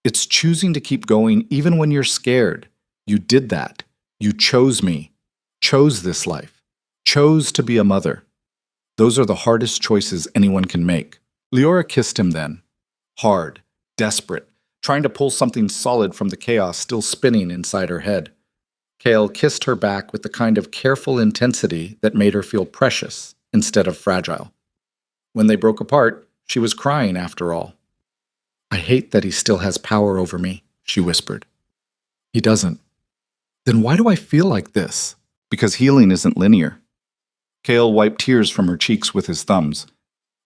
"It's choosing to keep going even when you're scared. You did that. You chose me. Chose this life. Chose to be a mother. Those are the hardest choices anyone can make." Leora kissed him then. Hard, desperate, trying to pull something solid from the chaos still spinning inside her head. Kael kissed her back with the kind of careful intensity that made her feel precious instead of fragile. When they broke apart, she was crying after all. "I hate that he still has power over me," she whispered. "He doesn't." "Then why do I feel like this?" "Because healing isn't linear." Kael wiped tears from her cheeks with his thumbs.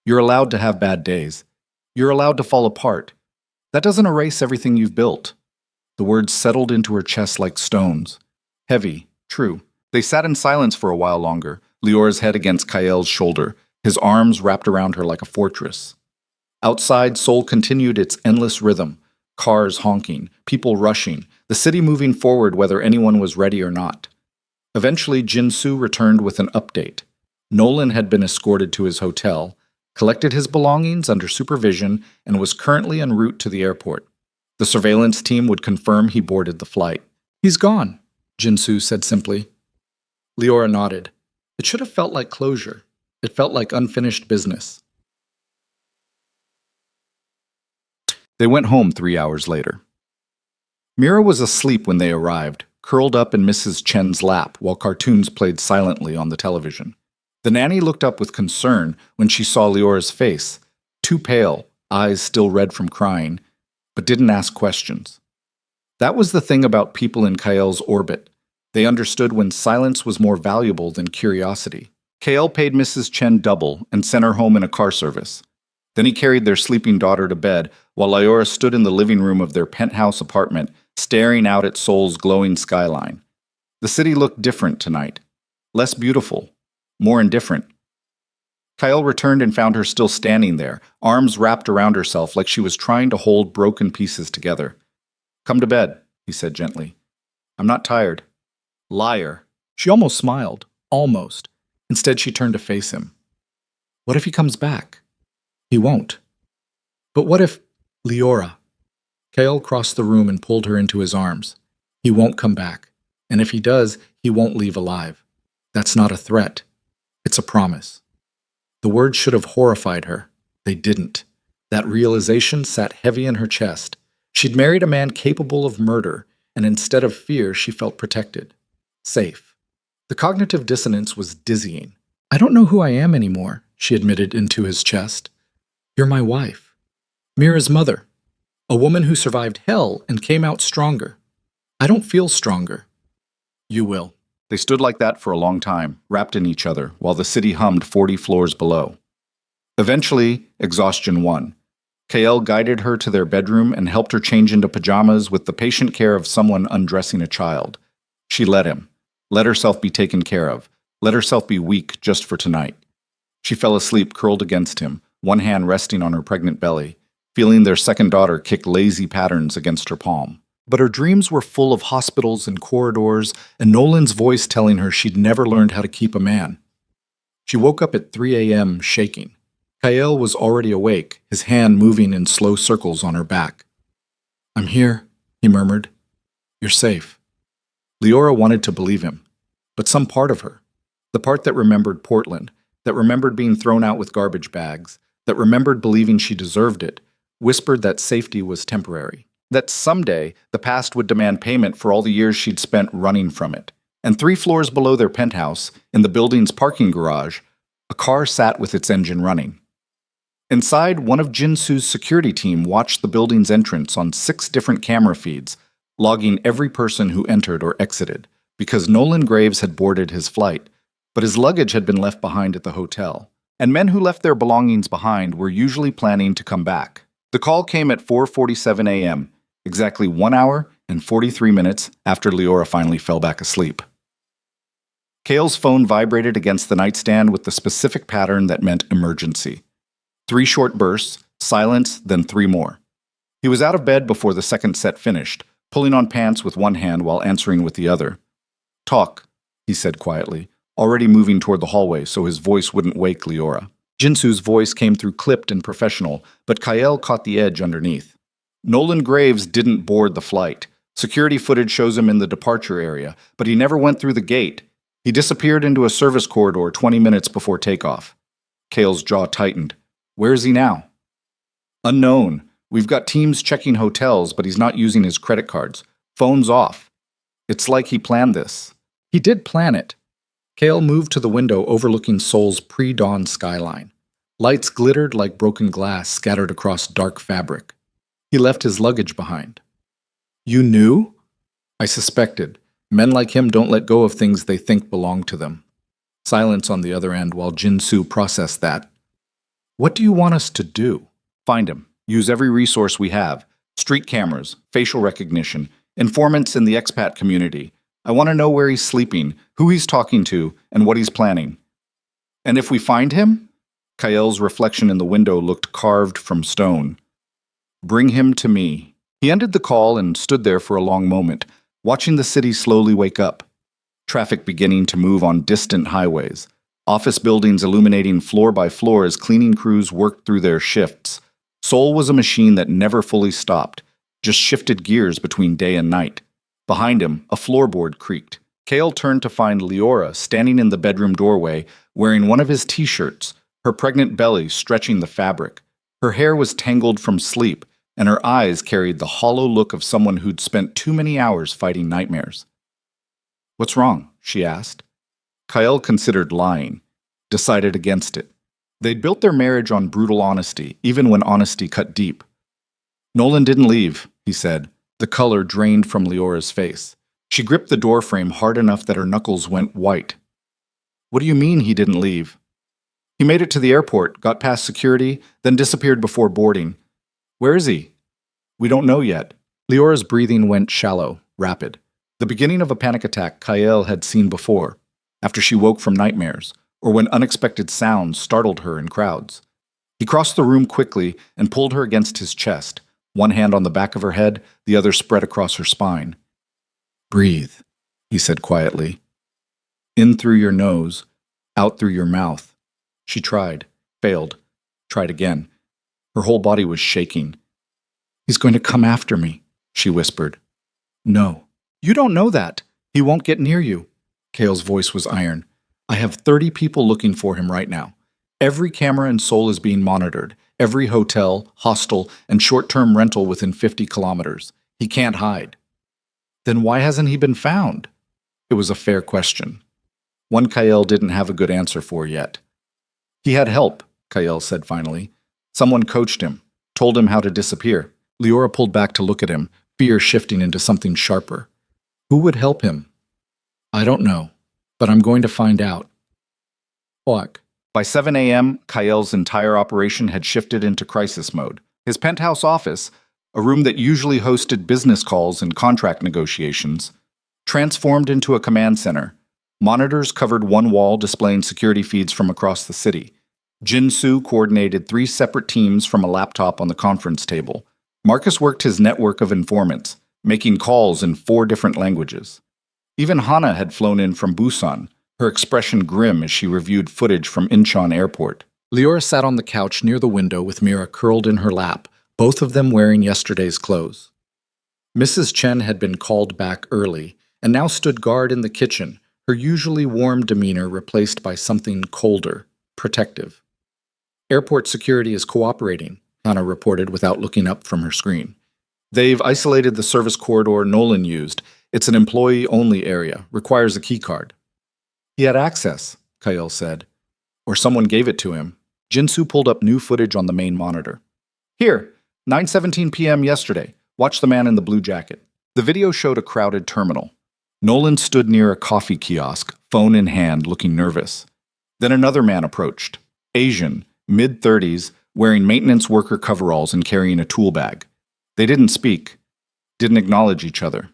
"You're allowed to have bad days. You're allowed to fall apart. That doesn't erase everything you've built." The words settled into her chest like stones. Heavy, true. They sat in silence for a while longer, Leora's head against Kael's shoulder, his arms wrapped around her like a fortress. Outside, Seoul continued its endless rhythm, cars honking, people rushing, the city moving forward whether anyone was ready or not. Eventually, Jin-Soo returned with an update. Nolan had been escorted to his hotel, collected his belongings under supervision, and was currently en route to the airport. The surveillance team would confirm he boarded the flight. "He's gone," Jinsu said simply. Leora nodded. It should have felt like closure. It felt like unfinished business. They went home 3 hours later. Mira was asleep when they arrived, curled up in Mrs. Chen's lap while cartoons played silently on the television. The nanny looked up with concern when she saw Leora's face, too pale, eyes still red from crying, but didn't ask questions. That was the thing about people in Kael's orbit. They understood when silence was more valuable than curiosity. Kael paid Mrs. Chen double and sent her home in a car service. Then he carried their sleeping daughter to bed while Leora stood in the living room of their penthouse apartment, staring out at Seoul's glowing skyline. The city looked different tonight. Less beautiful, more indifferent. Kael returned and found her still standing there, arms wrapped around herself like she was trying to hold broken pieces together. "Come to bed," he said gently. "I'm not tired." Liar. She almost smiled. Almost. Instead, she turned to face him. What if he comes back? He won't. But what if... Leora. Kael crossed the room and pulled her into his arms. He won't come back. And if he does, he won't leave alive. That's not a threat. It's a promise. The words should have horrified her. They didn't. That realization sat heavy in her chest. She'd married a man capable of murder, and instead of fear, she felt protected. Safe. The cognitive dissonance was dizzying. "I don't know who I am anymore," she admitted into his chest. "You're my wife. Mira's mother. A woman who survived hell and came out stronger. I don't feel stronger." "You will." They stood like that for a long time, wrapped in each other, while the city hummed 40 floors below. Eventually, exhaustion won. Kael guided her to their bedroom and helped her change into pajamas with the patient care of someone undressing a child. She let him. Let herself be taken care of. Let herself be weak just for tonight. She fell asleep curled against him, one hand resting on her pregnant belly, feeling their second daughter kick lazy patterns against her palm. But her dreams were full of hospitals and corridors, and Nolan's voice telling her she'd never learned how to keep a man. She woke up at 3 a.m. shaking. Kael was already awake, his hand moving in slow circles on her back. "I'm here," he murmured. "You're safe." Leora wanted to believe him, but some part of her, the part that remembered Portland, that remembered being thrown out with garbage bags, that remembered believing she deserved it, whispered that safety was temporary, that someday the past would demand payment for all the years she'd spent running from it. And 3 floors below their penthouse, in the building's parking garage, a car sat with its engine running. Inside, one of Jinsu's security team watched the building's entrance on 6 different camera feeds, logging every person who entered or exited, because Nolan Graves had boarded his flight, but his luggage had been left behind at the hotel, and men who left their belongings behind were usually planning to come back. The call came at 4:47 a.m., exactly 1 hour and 43 minutes after Leora finally fell back asleep. Kael's phone vibrated against the nightstand with the specific pattern that meant emergency. 3 short bursts, silence, then 3 more. He was out of bed before the second set finished, pulling on pants with one hand while answering with the other. "Talk," he said quietly, already moving toward the hallway so his voice wouldn't wake Leora. Jinsu's voice came through clipped and professional, but Kael caught the edge underneath. Nolan Graves didn't board the flight. Security footage shows him in the departure area, but he never went through the gate. He disappeared into a service corridor 20 minutes before takeoff. Kael's jaw tightened. "Where is he now?" "Unknown. We've got teams checking hotels, but he's not using his credit cards. Phone's off. It's like he planned this." He did plan it. Kael moved to the window overlooking Seoul's pre-dawn skyline. Lights glittered like broken glass scattered across dark fabric. He left his luggage behind. "You knew?" "I suspected. Men like him don't let go of things they think belong to them." Silence on the other end while Jinsu processed that. "What do you want us to do?" "Find him. Use every resource we have. Street cameras, facial recognition, informants in the expat community. I want to know where he's sleeping, who he's talking to, and what he's planning." "And if we find him?" Kael's reflection in the window looked carved from stone. "Bring him to me." He ended the call and stood there for a long moment, watching the city slowly wake up. Traffic beginning to move on distant highways. Office buildings illuminating floor by floor as cleaning crews worked through their shifts. Seoul was a machine that never fully stopped, just shifted gears between day and night. Behind him, a floorboard creaked. Kale turned to find Leora standing in the bedroom doorway, wearing one of his t-shirts, her pregnant belly stretching the fabric. Her hair was tangled from sleep, and her eyes carried the hollow look of someone who'd spent too many hours fighting nightmares. "What's wrong?" she asked. Kyle considered lying, decided against it. They'd built their marriage on brutal honesty, even when honesty cut deep. "Nolan didn't leave," he said. The color drained from Leora's face. She gripped the doorframe hard enough that her knuckles went white. "What do you mean he didn't leave?" "He made it to the airport, got past security, then disappeared before boarding." "Where is he?" "We don't know yet." Leora's breathing went shallow, rapid. The beginning of a panic attack Kyle had seen before, after she woke from nightmares, or when unexpected sounds startled her in crowds. He crossed the room quickly and pulled her against his chest, one hand on the back of her head, the other spread across her spine. "Breathe," he said quietly. "In through your nose, out through your mouth." She tried, failed, tried again. Her whole body was shaking. "He's going to come after me," she whispered. "No. You don't know that. He won't get near you." Kale's voice was iron. "I have 30 people looking for him right now. Every camera in Seoul is being monitored. Every hotel, hostel, and short-term rental within 50 kilometers. He can't hide." "Then why hasn't he been found?" It was a fair question. One Kyle didn't have a good answer for yet. "He had help," Kyle said finally. "Someone coached him, told him how to disappear." Leora pulled back to look at him, fear shifting into something sharper. "Who would help him?" "I don't know, but I'm going to find out." What? By 7 a.m., Kyle's entire operation had shifted into crisis mode. His penthouse office, a room that usually hosted business calls and contract negotiations, transformed into a command center. Monitors covered one wall displaying security feeds from across the city. Jin-Soo coordinated 3 separate teams from a laptop on the conference table. Marcus worked his network of informants, making calls in 4 different languages. Even Hana had flown in from Busan, her expression grim as she reviewed footage from Incheon Airport. Leora sat on the couch near the window with Mira curled in her lap, both of them wearing yesterday's clothes. Mrs. Chen had been called back early, and now stood guard in the kitchen, her usually warm demeanor replaced by something colder, protective. "Airport security is cooperating," Hana reported without looking up from her screen. "They've isolated the service corridor Nolan used. It's an employee-only area, requires a keycard." "He had access," Kyle said. "Or someone gave it to him." Jin-Soo pulled up new footage on the main monitor. "Here, 9:17 p.m. yesterday. Watch the man in the blue jacket." The video showed a crowded terminal. Nolan stood near a coffee kiosk, phone in hand, looking nervous. Then another man approached. Asian, mid-30s, wearing maintenance worker coveralls and carrying a tool bag. They didn't speak, didn't acknowledge each other.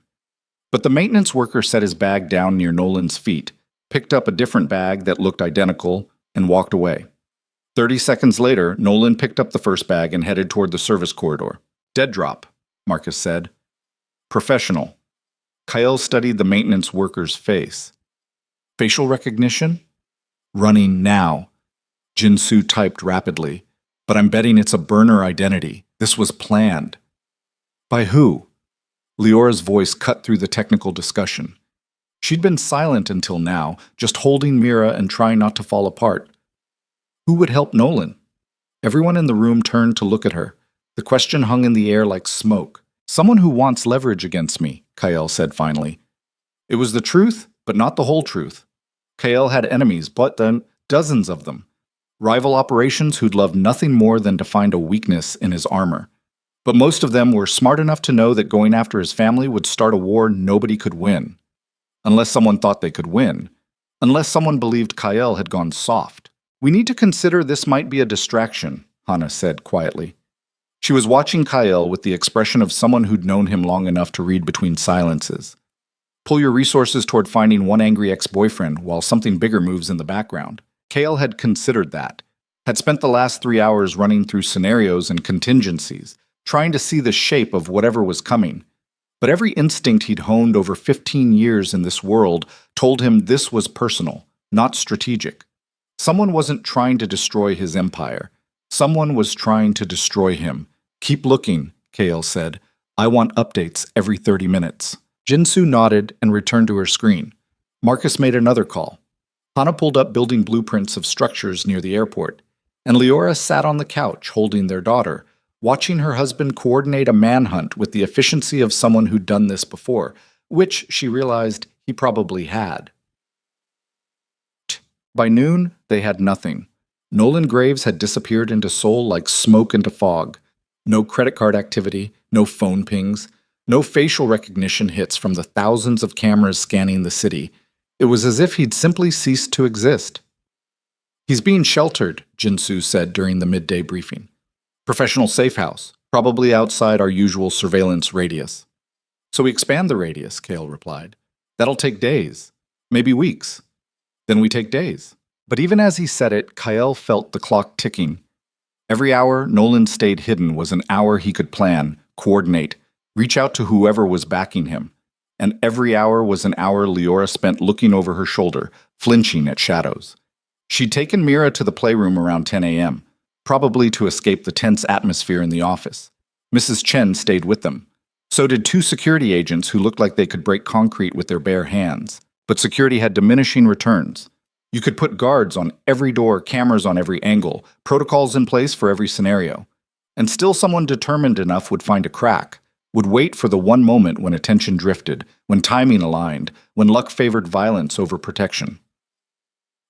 But the maintenance worker set his bag down near Nolan's feet, picked up a different bag that looked identical, and walked away. 30 seconds later, Nolan picked up the first bag and headed toward the service corridor. "Dead drop," Marcus said. "Professional." Kyle studied the maintenance worker's face. "Facial recognition?" "Running now." Jin-Soo typed rapidly. "But I'm betting it's a burner identity. This was planned." "By who?" Leora's voice cut through the technical discussion. She'd been silent until now, just holding Mira and trying not to fall apart. Who would help Nolan? Everyone in the room turned to look at her. The question hung in the air like smoke. "Someone who wants leverage against me," Kyle said finally. It was the truth, but not the whole truth. Kyle had enemies, but then dozens of them. Rival operations who'd love nothing more than to find a weakness in his armor. But most of them were smart enough to know that going after his family would start a war nobody could win. Unless someone thought they could win. Unless someone believed Kyle had gone soft. "We need to consider this might be a distraction," Hana said quietly. She was watching Kyle with the expression of someone who'd known him long enough to read between silences. "Pull your resources toward finding one angry ex-boyfriend while something bigger moves in the background." Kale had considered that, had spent the last 3 hours running through scenarios and contingencies, trying to see the shape of whatever was coming. But every instinct he'd honed over 15 years in this world told him this was personal, not strategic. Someone wasn't trying to destroy his empire. Someone was trying to destroy him. "Keep looking," Kale said. I want updates every 30 minutes. Jinsu nodded and returned to her screen. Marcus made another call. Hana pulled up building blueprints of structures near the airport, and Leora sat on the couch holding their daughter, watching her husband coordinate a manhunt with the efficiency of someone who'd done this before, which she realized he probably had. By noon, they had nothing. Nolan Graves had disappeared into Seoul like smoke into fog. No credit card activity, no phone pings, no facial recognition hits from the thousands of cameras scanning the city. It was as if he'd simply ceased to exist. He's being sheltered, Jinsu said during the midday briefing. Professional safe house, probably outside our usual surveillance radius. So we expand the radius, Kale replied. That'll take days, maybe weeks. Then we take days. But even as he said it, Kyle felt the clock ticking. Every hour Nolan stayed hidden was an hour he could plan, coordinate, reach out to whoever was backing him. And every hour was an hour Leora spent looking over her shoulder, flinching at shadows. She'd taken Mira to the playroom around 10 a.m., probably to escape the tense atmosphere in the office. Mrs. Chen stayed with them. So did two security agents who looked like they could break concrete with their bare hands. But security had diminishing returns. You could put guards on every door, cameras on every angle, protocols in place for every scenario. And still someone determined enough would find a crack, would wait for the one moment when attention drifted, when timing aligned, when luck favored violence over protection.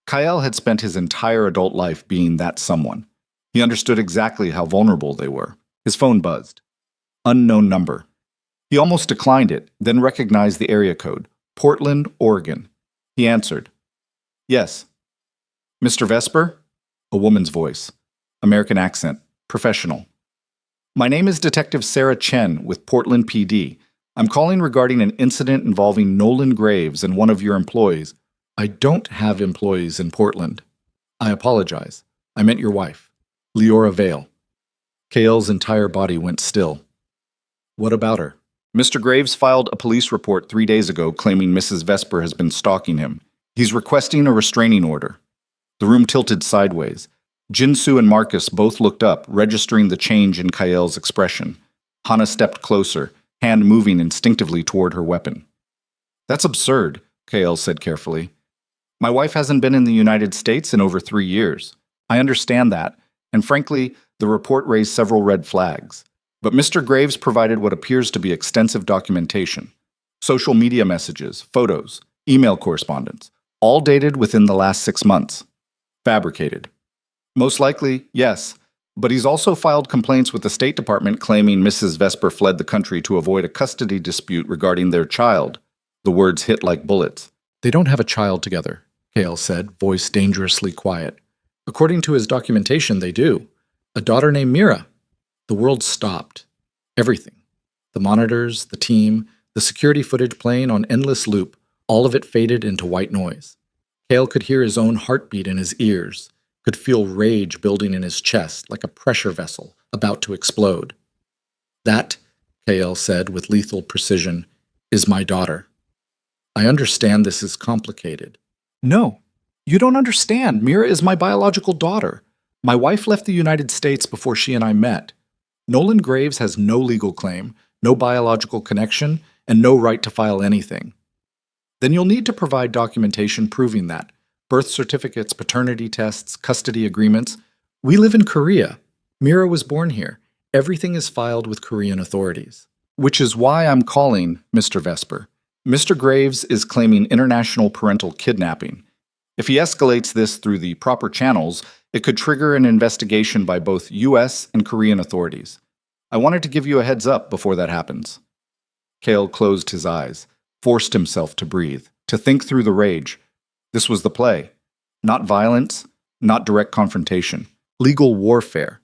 Kyle had spent his entire adult life being that someone. He understood exactly how vulnerable they were. His phone buzzed. Unknown number. He almost declined it, then recognized the area code. Portland, Oregon. He answered. Yes. Mr. Vesper? A woman's voice. American accent. Professional. My name is Detective Sarah Chen with Portland PD. I'm calling regarding an incident involving Nolan Graves and one of your employees. I don't have employees in Portland. I apologize. I meant your wife, Leora Vale. Kale's entire body went still. What about her? Mr. Graves filed a police report 3 days ago claiming Mrs. Vesper has been stalking him. He's requesting a restraining order. The room tilted sideways. Jinsu and Marcus both looked up, registering the change in Kael's expression. Hana stepped closer, hand moving instinctively toward her weapon. That's absurd, Kael said carefully. My wife hasn't been in the United States in over 3 years. I understand that, and frankly, the report raised several red flags. But Mr. Graves provided what appears to be extensive documentation. Social media messages, photos, email correspondence, all dated within the last 6 months. Fabricated. Most likely, yes, but he's also filed complaints with the State Department claiming Mrs. Vesper fled the country to avoid a custody dispute regarding their child. The words hit like bullets. They don't have a child together, Kale said, voice dangerously quiet. According to his documentation, they do. A daughter named Mira. The world stopped. Everything. The monitors, the team, the security footage playing on endless loop, all of it faded into white noise. Kale could hear his own heartbeat in his ears, could feel rage building in his chest like a pressure vessel about to explode. That, Kale said with lethal precision, is my daughter. I understand this is complicated. No, you don't understand. Mira is my biological daughter. My wife left the United States before she and I met. Nolan Graves has no legal claim, no biological connection, and no right to file anything. Then you'll need to provide documentation proving that. Birth certificates, paternity tests, custody agreements. We live in Korea. Mira was born here. Everything is filed with Korean authorities. Which is why I'm calling Mr. Vesper. Mr. Graves is claiming international parental kidnapping. If he escalates this through the proper channels, it could trigger an investigation by both U.S. and Korean authorities. I wanted to give you a heads up before that happens. Kale closed his eyes, forced himself to breathe, to think through the rage. This was the play. Not violence, not direct confrontation. Legal warfare.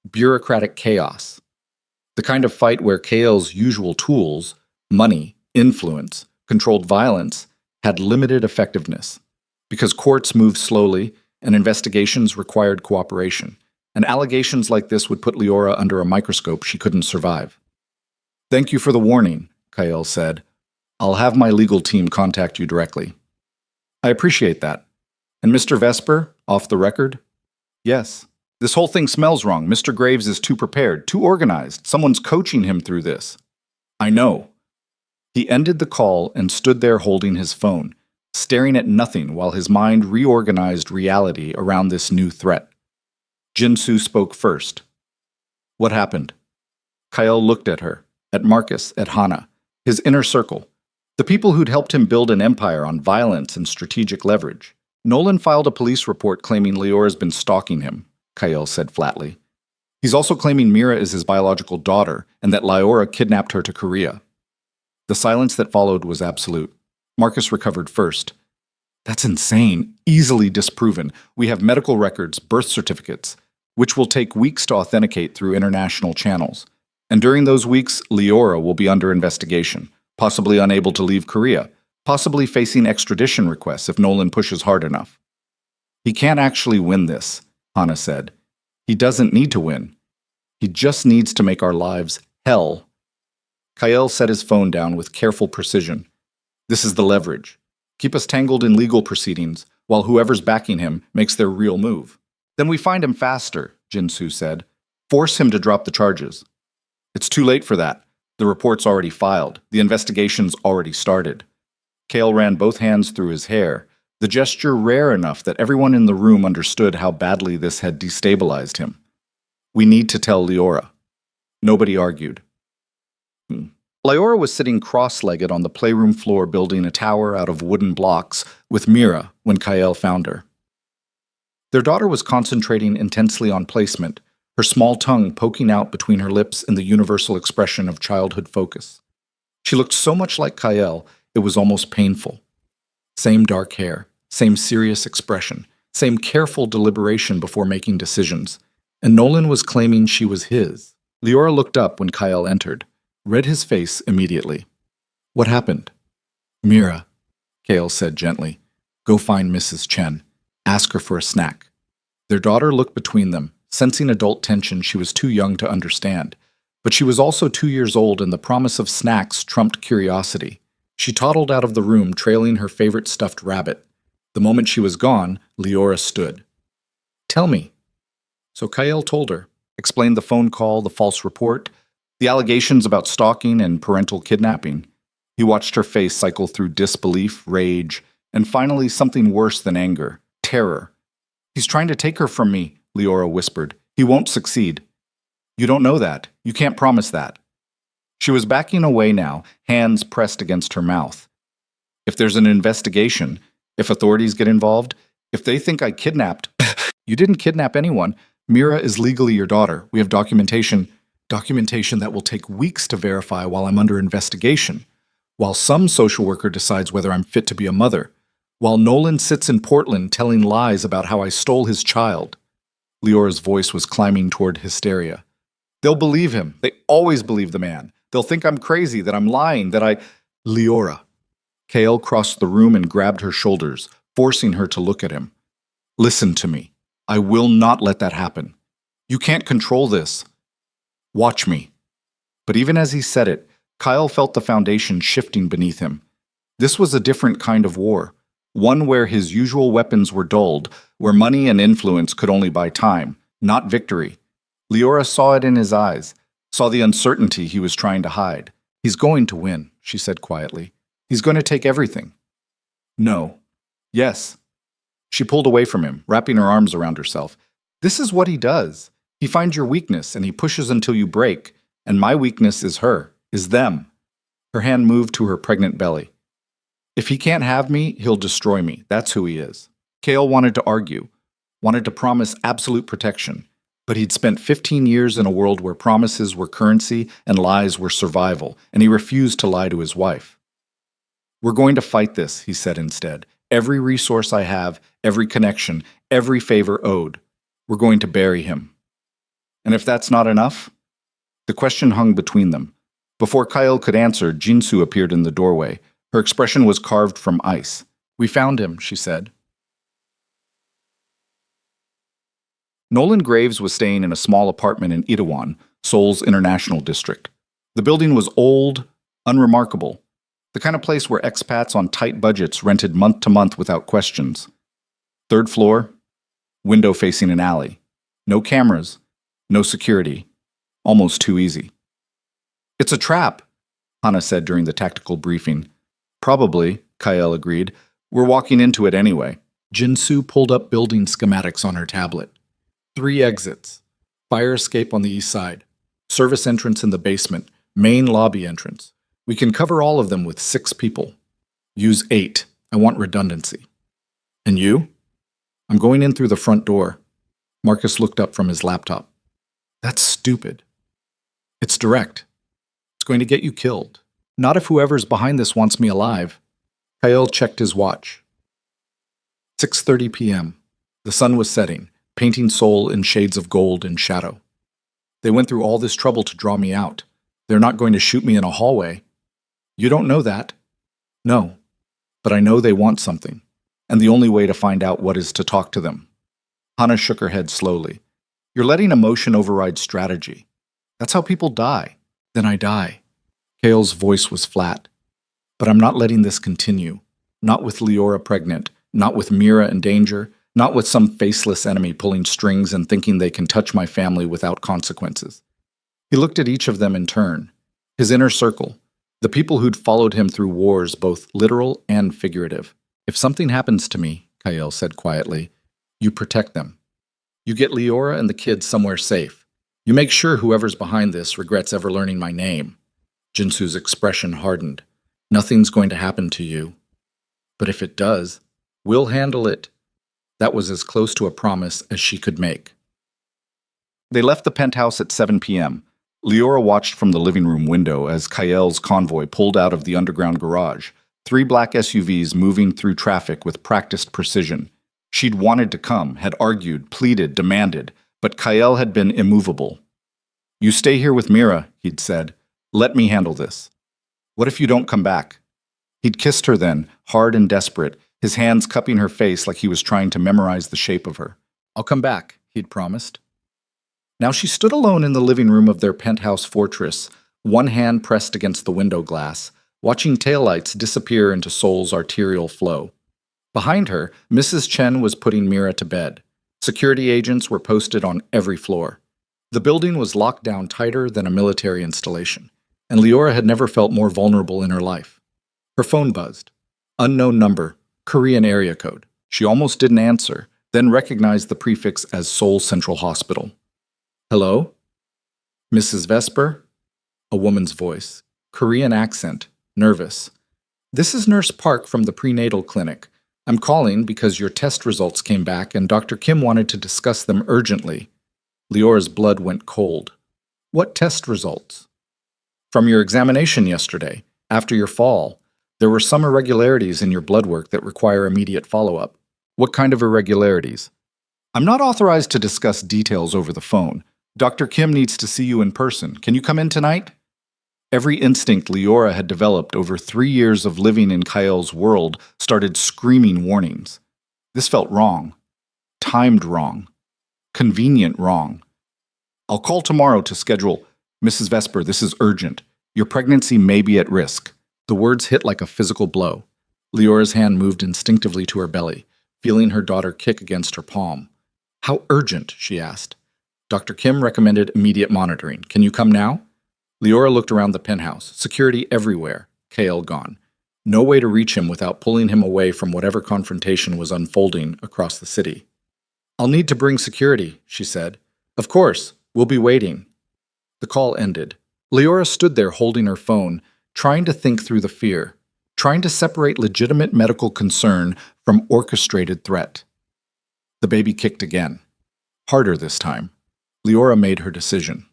Bureaucratic chaos. The kind of fight where Kale's usual tools, money, influence, controlled violence, had limited effectiveness. Because courts moved slowly, and investigations required cooperation, and allegations like this would put Leora under a microscope she couldn't survive. Thank you for the warning, Kael said. I'll have my legal team contact you directly. I appreciate that. And Mr. Vesper, off the record? Yes. This whole thing smells wrong. Mr. Graves is too prepared, too organized. Someone's coaching him through this. I know. He ended the call and stood there holding his phone, staring at nothing while his mind reorganized reality around this new threat. Jinsu spoke first. What happened? Kyle looked at her, at Marcus, at Hana, his inner circle, the people who'd helped him build an empire on violence and strategic leverage. Nolan filed a police report claiming Leora's been stalking him, Kyle said flatly. He's also claiming Mira is his biological daughter and that Leora kidnapped her to Korea. The silence that followed was absolute. Marcus recovered first. That's insane, easily disproven. We have medical records, birth certificates, which will take weeks to authenticate through international channels. And during those weeks, Leora will be under investigation, possibly unable to leave Korea, possibly facing extradition requests if Nolan pushes hard enough. He can't actually win this, Hana said. He doesn't need to win. He just needs to make our lives hell. Kyle set his phone down with careful precision. This is the leverage. Keep us tangled in legal proceedings, while whoever's backing him makes their real move. Then we find him faster, Jinsu said. Force him to drop the charges. It's too late for that. The report's already filed. The investigation's already started. Kale ran both hands through his hair, the gesture rare enough that everyone in the room understood how badly this had destabilized him. We need to tell Leora. Nobody argued. Leora was sitting cross-legged on the playroom floor building a tower out of wooden blocks with Mira when Kyle found her. Their daughter was concentrating intensely on placement, her small tongue poking out between her lips in the universal expression of childhood focus. She looked so much like Kyle, it was almost painful. Same dark hair, same serious expression, same careful deliberation before making decisions. And Nolan was claiming she was his. Leora looked up when Kyle entered, read his face immediately. What happened? Mira, Kale said gently. Go find Mrs. Chen. Ask her for a snack. Their daughter looked between them, sensing adult tension she was too young to understand. But she was also 2 years old and the promise of snacks trumped curiosity. She toddled out of the room trailing her favorite stuffed rabbit. The moment she was gone, Leora stood. Tell me. So Kyle told her, explained the phone call, the false report, the allegations about stalking and parental kidnapping. He watched her face cycle through disbelief, rage, and finally something worse than anger, terror. He's trying to take her from me, Leora whispered. He won't succeed. You don't know that. You can't promise that. She was backing away now, hands pressed against her mouth. If there's an investigation, if authorities get involved, if they think I kidnapped... You didn't kidnap anyone. Mira is legally your daughter. We have documentation that will take weeks to verify while I'm under investigation, while some social worker decides whether I'm fit to be a mother, while Nolan sits in Portland telling lies about how I stole his child. Leora's voice was climbing toward hysteria. They'll believe him. They always believe the man. They'll think I'm crazy, that I'm lying, that I... Leora. Kale crossed the room and grabbed her shoulders, forcing her to look at him. Listen to me. I will not let that happen. You can't control this. Watch me. But even as he said it, Kyle felt the foundation shifting beneath him. This was a different kind of war, one where his usual weapons were dulled, where money and influence could only buy time, not victory. Leora saw it in his eyes, saw the uncertainty he was trying to hide. He's going to win, she said quietly. He's going to take everything. No. Yes. She pulled away from him, wrapping her arms around herself. This is what he does. He finds your weakness and he pushes until you break. And my weakness is her, is them. Her hand moved to her pregnant belly. If he can't have me, he'll destroy me. That's who he is. Kale wanted to argue, wanted to promise absolute protection. But he'd spent 15 years in a world where promises were currency and lies were survival, and he refused to lie to his wife. We're going to fight this, he said instead. Every resource I have, every connection, every favor owed. We're going to bury him. And if that's not enough? The question hung between them. Before Kyle could answer, Jinsu appeared in the doorway. Her expression was carved from ice. We found him, she said. Nolan Graves was staying in a small apartment in Itaewon, Seoul's international district. The building was old, unremarkable, the kind of place where expats on tight budgets rented month to month without questions. 3rd floor, window facing an alley. No cameras, no security. Almost too easy. It's a trap. Hana said during the tactical briefing. Probably, Kael agreed. We're walking into it anyway. Jinsu pulled up building schematics on her tablet. 3 exits. Fire escape on the east side. Service entrance in the basement. Main lobby entrance. We can cover all of them with 6 people. Use 8. I want redundancy. And you? I'm going in through the front door. Marcus looked up from his laptop. That's stupid. It's direct. It's going to get you killed. Not if whoever's behind this wants me alive. Kael checked his watch. 6:30 p.m. The sun was setting, painting Seoul in shades of gold and shadow. They went through all this trouble to draw me out. They're not going to shoot me in a hallway. You don't know that. No. But I know they want something. And the only way to find out what is to talk to them. Hana shook her head slowly. You're letting emotion override strategy. That's how people die. Then I die. Kael's voice was flat. But I'm not letting this continue. Not with Leora pregnant. Not with Mira in danger. Not with some faceless enemy pulling strings and thinking they can touch my family without consequences. He looked at each of them in turn. His inner circle. The people who'd followed him through wars, both literal and figurative. If something happens to me, Kael said quietly, you protect them. You get Leora and the kids somewhere safe. You make sure whoever's behind this regrets ever learning my name. Jinsu's expression hardened. Nothing's going to happen to you. But if it does, we'll handle it. That was as close to a promise as she could make. They left the penthouse at 7 p.m. Leora watched from the living room window as Kael's convoy pulled out of the underground garage, 3 black SUVs moving through traffic with practiced precision. She'd wanted to come, had argued, pleaded, demanded, but Kael had been immovable. You stay here with Mira, he'd said. Let me handle this. What if you don't come back? He'd kissed her then, hard and desperate, his hands cupping her face like he was trying to memorize the shape of her. I'll come back, he'd promised. Now she stood alone in the living room of their penthouse fortress, one hand pressed against the window glass, watching taillights disappear into Seoul's arterial flow. Behind her, Mrs. Chen was putting Mira to bed. Security agents were posted on every floor. The building was locked down tighter than a military installation, and Leora had never felt more vulnerable in her life. Her phone buzzed. Unknown number, Korean area code. She almost didn't answer, then recognized the prefix as Seoul Central Hospital. Hello? Mrs. Vesper? A woman's voice. Korean accent. Nervous. This is Nurse Park from the prenatal clinic. I'm calling because your test results came back and Dr. Kim wanted to discuss them urgently. Leora's blood went cold. What test results? From your examination yesterday, after your fall, there were some irregularities in your blood work that require immediate follow-up. What kind of irregularities? I'm not authorized to discuss details over the phone. Dr. Kim needs to see you in person. Can you come in tonight? Every instinct Leora had developed over 3 years of living in Kael's world started screaming warnings. This felt wrong. Timed wrong. Convenient wrong. I'll call tomorrow to schedule. Mrs. Vesper, this is urgent. Your pregnancy may be at risk. The words hit like a physical blow. Leora's hand moved instinctively to her belly, feeling her daughter kick against her palm. How urgent? She asked. Dr. Kim recommended immediate monitoring. Can you come now? Leora looked around the penthouse. Security everywhere. Kael gone. No way to reach him without pulling him away from whatever confrontation was unfolding across the city. I'll need to bring security, she said. Of course. We'll be waiting. The call ended. Leora stood there holding her phone, trying to think through the fear, trying to separate legitimate medical concern from orchestrated threat. The baby kicked again. Harder this time. Leora made her decision.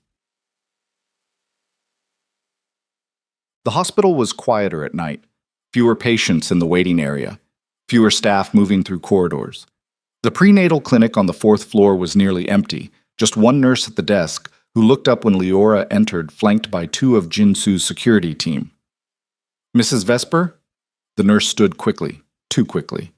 The hospital was quieter at night. Fewer patients in the waiting area. Fewer staff moving through corridors. The prenatal clinic on the 4th floor was nearly empty, just one nurse at the desk who looked up when Leora entered, flanked by 2 of Jinsu's security team. Mrs. Vesper? The nurse stood quickly, too quickly.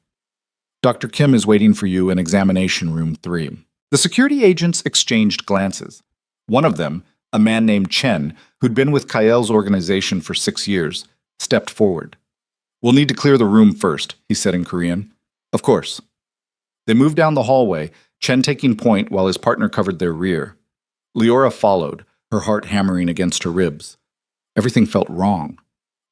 Dr. Kim is waiting for you in examination room 3. The security agents exchanged glances. One of them, a man named Chen, who'd been with Kael's organization for 6 years, stepped forward. We'll need to clear the room first, he said in Korean. Of course. They moved down the hallway, Chen taking point while his partner covered their rear. Leora followed, her heart hammering against her ribs. Everything felt wrong.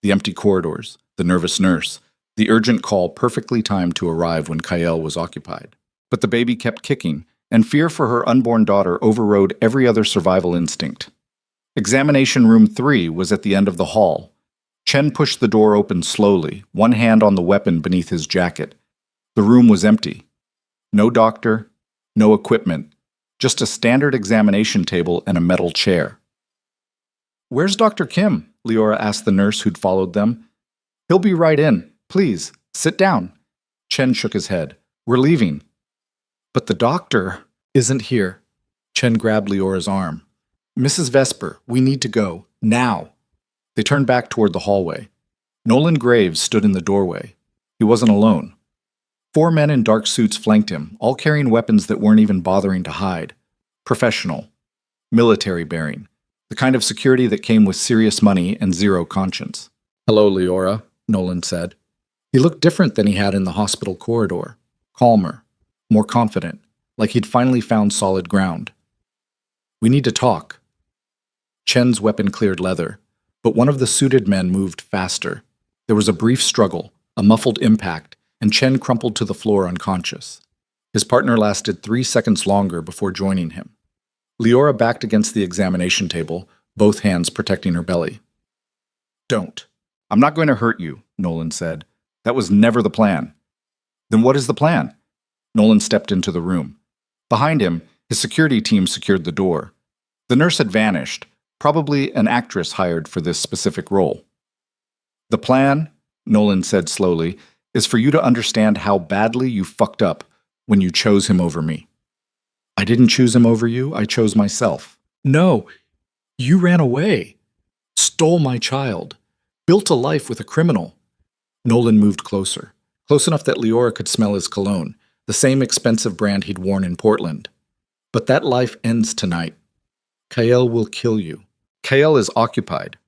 The empty corridors, the nervous nurse, the urgent call perfectly timed to arrive when Kael was occupied. But the baby kept kicking, and fear for her unborn daughter overrode every other survival instinct. Examination room 3 was at the end of the hall. Chen pushed the door open slowly, one hand on the weapon beneath his jacket. The room was empty. No doctor, no equipment, just a standard examination table and a metal chair. "Where's Dr. Kim?" Leora asked the nurse who'd followed them. "He'll be right in. Please, sit down." Chen shook his head. "We're leaving." "But the doctor isn't here." Chen grabbed Leora's arm. "Mrs. Vesper, we need to go. Now." They turned back toward the hallway. Nolan Graves stood in the doorway. He wasn't alone. 4 men in dark suits flanked him, all carrying weapons that weren't even bothering to hide. Professional. Military-bearing. The kind of security that came with serious money and zero conscience. "Hello, Leora," Nolan said. He looked different than he had in the hospital corridor. Calmer. More confident. Like he'd finally found solid ground. "We need to talk." Chen's weapon cleared leather, but one of the suited men moved faster. There was a brief struggle, a muffled impact, and Chen crumpled to the floor unconscious. His partner lasted 3 seconds longer before joining him. Leora backed against the examination table, both hands protecting her belly. "Don't. I'm not going to hurt you," Nolan said. "That was never the plan." "Then what is the plan?" Nolan stepped into the room. Behind him, his security team secured the door. The nurse had vanished, probably an actress hired for this specific role. "The plan," Nolan said slowly, "is for you to understand how badly you fucked up when you chose him over me." "I didn't choose him over you, I chose myself." "No, you ran away. Stole my child. Built a life with a criminal." Nolan moved closer, close enough that Leora could smell his cologne, the same expensive brand he'd worn in Portland. "But that life ends tonight. Kael will kill you." "Kael is occupied."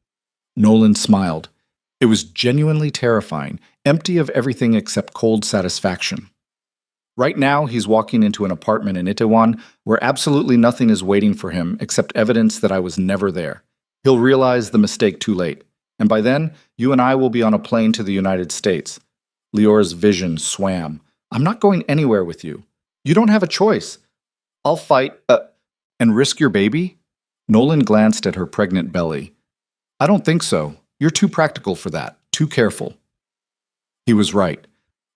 Nolan smiled. It was genuinely terrifying, empty of everything except cold satisfaction. Right now, he's walking into an apartment in Itaewon where absolutely nothing is waiting for him except evidence that I was never there. He'll realize the mistake too late. And by then, you and I will be on a plane to the United States. Leora's vision swam. "I'm not going anywhere with you. You don't have a choice. I'll fight, and risk your baby?" Nolan glanced at her pregnant belly. "I don't think so. You're too practical for that. Too careful." He was right.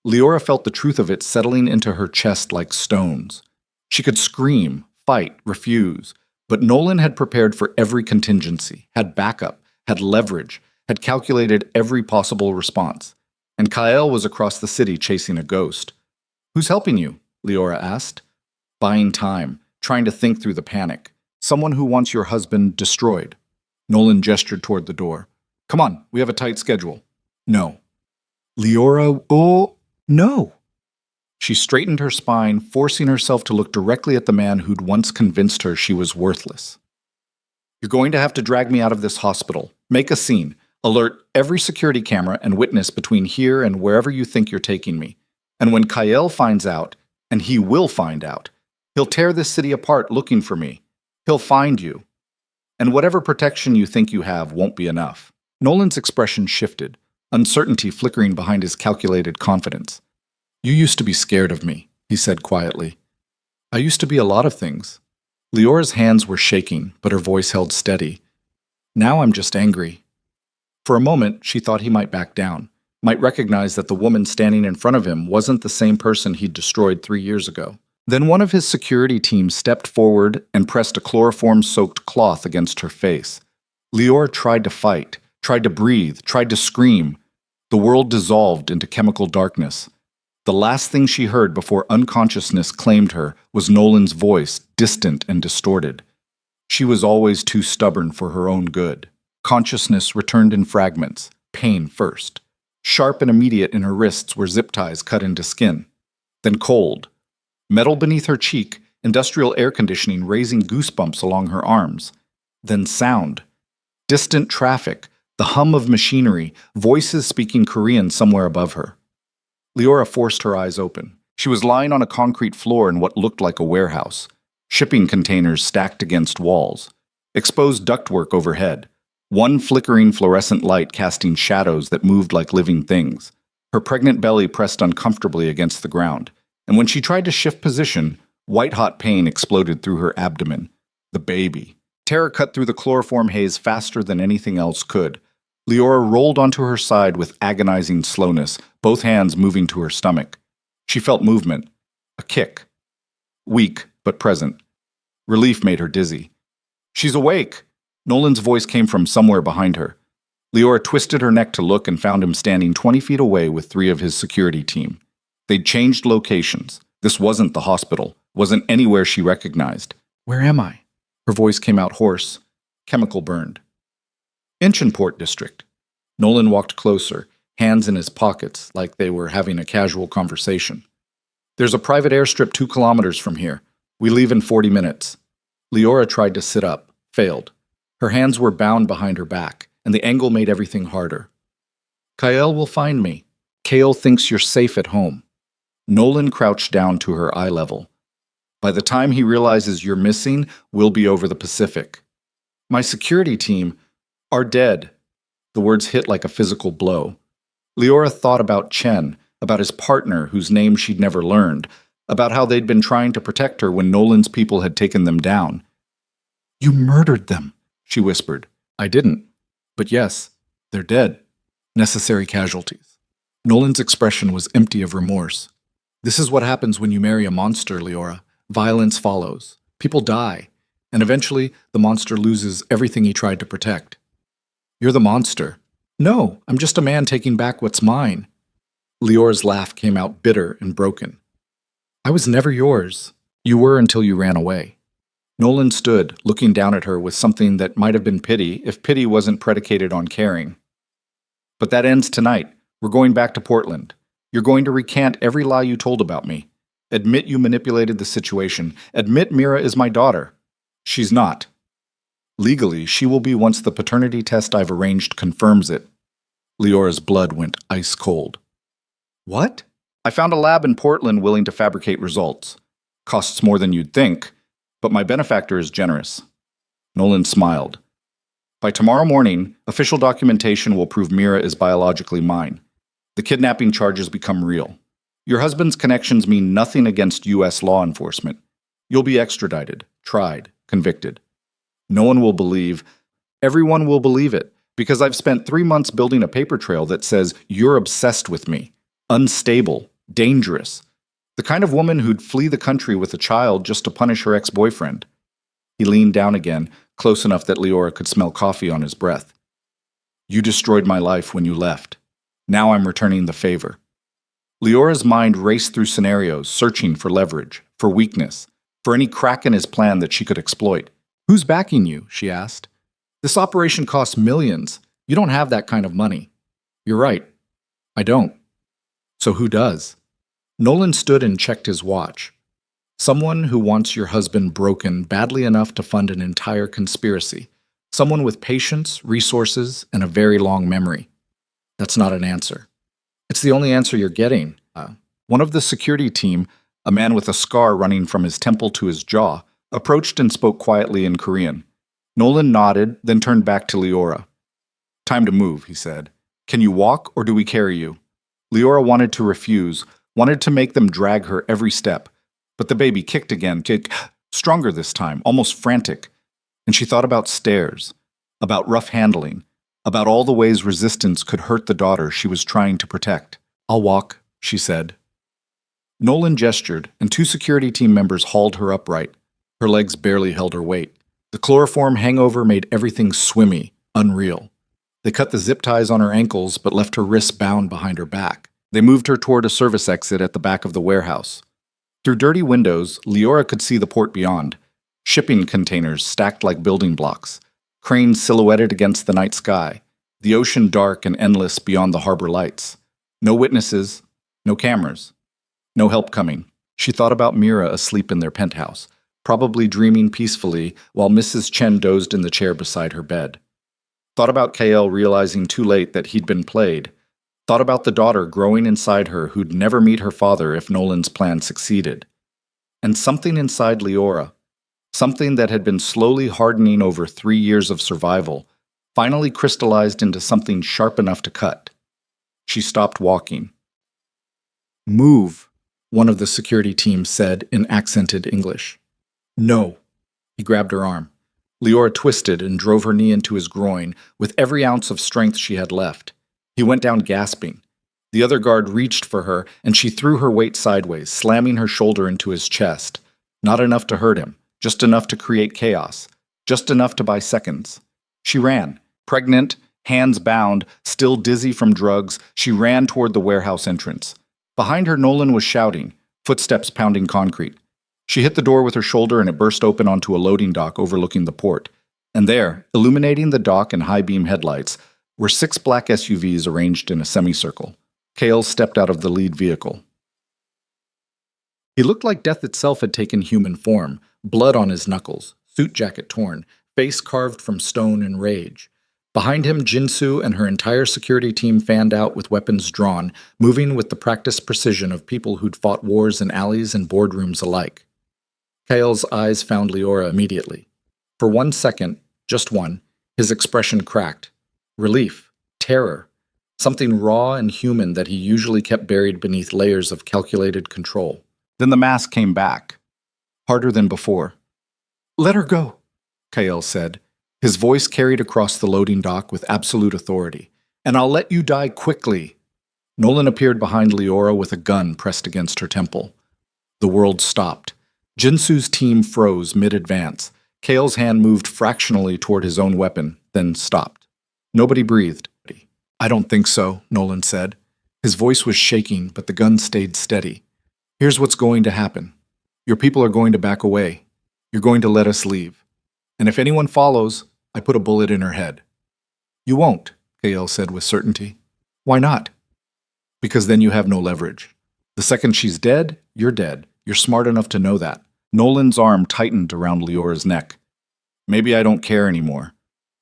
Leora felt the truth of it settling into her chest like stones. She could scream, fight, refuse, but Nolan had prepared for every contingency, had backup, had leverage, had calculated every possible response. And Kael was across the city chasing a ghost. "Who's helping you?" Leora asked. "Buying time, trying to think through the panic. Someone who wants your husband destroyed." Nolan gestured toward the door. "Come on, we have a tight schedule." "No." "Leora, oh, no." She straightened her spine, forcing herself to look directly at the man who'd once convinced her she was worthless. "You're going to have to drag me out of this hospital. Make a scene. Alert every security camera and witness between here and wherever you think you're taking me. And when Kael finds out, and he will find out, he'll tear this city apart looking for me. He'll find you. And whatever protection you think you have won't be enough." Nolan's expression shifted, uncertainty flickering behind his calculated confidence. "You used to be scared of me," he said quietly. "I used to be a lot of things." Leora's hands were shaking, but her voice held steady. "Now I'm just angry." For a moment, she thought he might back down, might recognize that the woman standing in front of him wasn't the same person he'd destroyed 3 years ago. Then one of his security team stepped forward and pressed a chloroform-soaked cloth against her face. Leora tried to fight, tried to breathe, tried to scream. The world dissolved into chemical darkness. The last thing she heard before unconsciousness claimed her was Nolan's voice, distant and distorted. She was always too stubborn for her own good. Consciousness returned in fragments, pain first. Sharp and immediate in her wrists where zip ties cut into skin. Then cold. Metal beneath her cheek, industrial air conditioning raising goosebumps along her arms. Then sound. Distant traffic, the hum of machinery, voices speaking Korean somewhere above her. Leora forced her eyes open. She was lying on a concrete floor in what looked like a warehouse. Shipping containers stacked against walls. Exposed ductwork overhead. One flickering fluorescent light casting shadows that moved like living things. Her pregnant belly pressed uncomfortably against the ground, and when she tried to shift position, white-hot pain exploded through her abdomen. The baby. Terror cut through the chloroform haze faster than anything else could. Leora rolled onto her side with agonizing slowness, both hands moving to her stomach. She felt movement. A kick. Weak, but present. Relief made her dizzy. "She's awake!" Nolan's voice came from somewhere behind her. Leora twisted her neck to look and found him standing 20 feet away with 3 of his security team. They'd changed locations. This wasn't the hospital, wasn't anywhere she recognized. "Where am I?" Her voice came out hoarse, chemical burned. Inchinport District. Nolan walked closer, hands in his pockets, like they were having a casual conversation. "There's a private airstrip 2 kilometers from here. We leave in 40 minutes. Leora tried to sit up, failed. Her hands were bound behind her back, and the angle made everything harder. "Kael will find me. Kael thinks you're safe at home." Nolan crouched down to her eye level. "By the time he realizes you're missing, we'll be over the Pacific. My security team are dead." The words hit like a physical blow. Leora thought about Chen, about his partner whose name she'd never learned, about how they'd been trying to protect her when Nolan's people had taken them down. "You murdered them," she whispered. "I didn't. But yes, they're dead. Necessary casualties." Nolan's expression was empty of remorse. "This is what happens when you marry a monster, Leora. Violence follows. People die. And eventually, the monster loses everything he tried to protect." "You're the monster." "No, I'm just a man taking back what's mine." Leora's laugh came out bitter and broken. "I was never yours. You were until you ran away." Nolan stood, looking down at her with something that might have been pity if pity wasn't predicated on caring. "But that ends tonight. We're going back to Portland. You're going to recant every lie you told about me. Admit you manipulated the situation. Admit Mira is my daughter." "She's not." "Legally, she will be once the paternity test I've arranged confirms it." Leora's blood went ice cold. "What?" "I found a lab in Portland willing to fabricate results. Costs more than you'd think, but my benefactor is generous." Nolan smiled. "By tomorrow morning, official documentation will prove Mira is biologically mine. The kidnapping charges become real. Your husband's connections mean nothing against U.S. law enforcement. You'll be extradited, tried, convicted. No one will believe. Everyone will believe it, because I've spent 3 months building a paper trail that says you're obsessed with me. Unstable, dangerous. The kind of woman who'd flee the country with a child just to punish her ex-boyfriend." He leaned down again, close enough that Leora could smell coffee on his breath. "You destroyed my life when you left. Now I'm returning the favor." Leora's mind raced through scenarios, searching for leverage, for weakness, for any crack in his plan that she could exploit. "Who's backing you?" she asked. "This operation costs millions. You don't have that kind of money." "You're right. I don't." "So who does?" Nolan stood and checked his watch. "Someone who wants your husband broken badly enough to fund an entire conspiracy. Someone with patience, resources, and a very long memory." "That's not an answer." "It's the only answer you're getting." One of the security team, a man with a scar running from his temple to his jaw, approached and spoke quietly in Korean. Nolan nodded, then turned back to Leora. "Time to move," he said. "Can you walk, or do we carry you?" Leora wanted to refuse, wanted to make them drag her every step. But the baby kicked again, stronger this time, almost frantic. And she thought about stairs, about rough handling, about all the ways resistance could hurt the daughter she was trying to protect. "I'll walk," she said. Nolan gestured, and 2 security team members hauled her upright. Her legs barely held her weight. The chloroform hangover made everything swimmy, unreal. They cut the zip ties on her ankles, but left her wrists bound behind her back. They moved her toward a service exit at the back of the warehouse. Through dirty windows, Leora could see the port beyond. Shipping containers stacked like building blocks. Cranes silhouetted against the night sky. The ocean dark and endless beyond the harbor lights. No witnesses, no cameras. No help coming. She thought about Mira asleep in their penthouse, probably dreaming peacefully while Mrs. Chen dozed in the chair beside her bed. Thought about Kael realizing too late that he'd been played. Thought about the daughter growing inside her who'd never meet her father if Nolan's plan succeeded. And something inside Leora, something that had been slowly hardening over 3 years of survival, finally crystallized into something sharp enough to cut. She stopped walking. "Move," one of the security team said in accented English. "No." He grabbed her arm. Leora twisted and drove her knee into his groin with every ounce of strength she had left. He went down gasping. The other guard reached for her, and she threw her weight sideways, slamming her shoulder into his chest. Not enough to hurt him, just enough to create chaos, just enough to buy seconds. She ran. Pregnant, hands bound, still dizzy from drugs, she ran toward the warehouse entrance. Behind her, Nolan was shouting, footsteps pounding concrete. She hit the door with her shoulder and it burst open onto a loading dock overlooking the port. And there, illuminating the dock in high-beam headlights, were 6 black SUVs arranged in a semicircle. Cale stepped out of the lead vehicle. He looked like death itself had taken human form, blood on his knuckles, suit jacket torn, face carved from stone and rage. Behind him, Jinsu and her entire security team fanned out with weapons drawn, moving with the practiced precision of people who'd fought wars in alleys and boardrooms alike. Cale's eyes found Leora immediately. For 1 second, just one, his expression cracked. Relief, terror, something raw and human that he usually kept buried beneath layers of calculated control. Then the mask came back, harder than before. "Let her go," Cale said. His voice carried across the loading dock with absolute authority. "And I'll let you die quickly." Nolan appeared behind Leora with a gun pressed against her temple. The world stopped. Jinsu's team froze mid-advance. Cale's hand moved fractionally toward his own weapon, then stopped. Nobody breathed. "I don't think so," Nolan said. His voice was shaking, but the gun stayed steady. "Here's what's going to happen. Your people are going to back away. You're going to let us leave. And if anyone follows, I put a bullet in her head." "You won't," Cale said with certainty. "Why not?" "Because then you have no leverage. The second she's dead, you're dead. You're smart enough to know that." Nolan's arm tightened around Leora's neck. "Maybe I don't care anymore.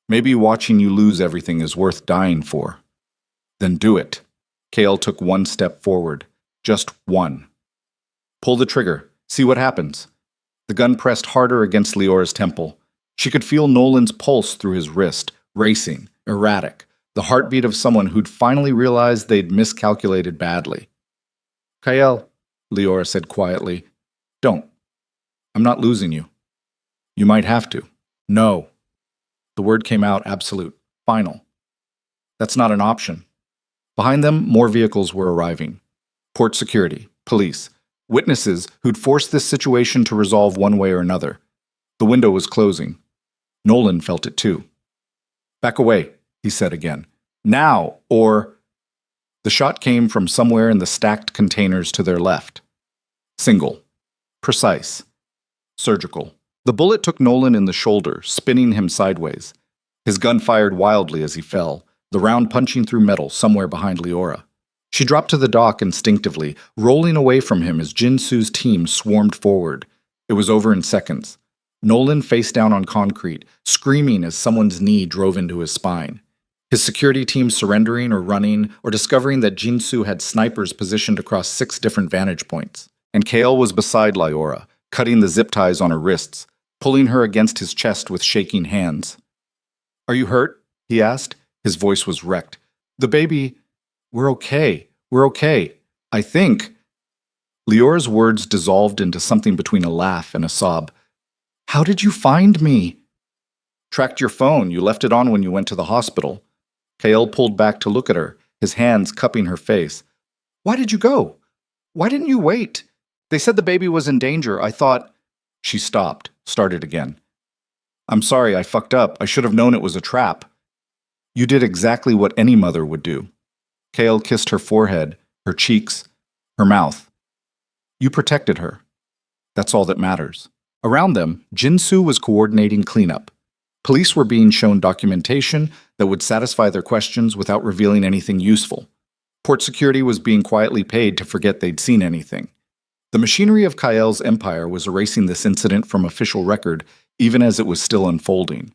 Maybe watching you lose everything is worth dying for." "Then do it." Cale took 1 step forward. Just one. "Pull the trigger. See what happens." The gun pressed harder against Leora's temple. She could feel Nolan's pulse through his wrist, racing, erratic, the heartbeat of someone who'd finally realized they'd miscalculated badly. "Cale," Leora said quietly, "don't. I'm not losing you. You might have to." "No." The word came out absolute, final. "That's not an option." Behind them, more vehicles were arriving. Port security, police, witnesses who'd forced this situation to resolve one way or another. The window was closing. Nolan felt it too. "Back away," he said again. "Now, or—" The shot came from somewhere in the stacked containers to their left. Single. Precise. Surgical. The bullet took Nolan in the shoulder, spinning him sideways. His gun fired wildly as he fell, the round punching through metal somewhere behind Leora. She dropped to the dock instinctively, rolling away from him as Jinsu's team swarmed forward. It was over in seconds. Nolan face down on concrete, screaming as someone's knee drove into his spine. His security team surrendering or running, or discovering that Jinsu had snipers positioned across 6 different vantage points. And Cale was beside Leora, cutting the zip ties on her wrists, pulling her against his chest with shaking hands. "Are you hurt?" he asked. His voice was wrecked. "The baby—" We're okay. I think." Leora's words dissolved into something between a laugh and a sob. "How did you find me?" "Tracked your phone. You left it on when you went to the hospital." Cale pulled back to look at her, his hands cupping her face. "Why did you go? Why didn't you wait? They said the baby was in danger. I thought—" She stopped, started again. "I'm sorry, I fucked up. I should have known it was a trap." "You did exactly what any mother would do." Cale kissed her forehead, her cheeks, her mouth. "You protected her. That's all that matters." Around them, Jinsu was coordinating cleanup. Police were being shown documentation that would satisfy their questions without revealing anything useful. Port security was being quietly paid to forget they'd seen anything. The machinery of Cale's empire was erasing this incident from official record, even as it was still unfolding.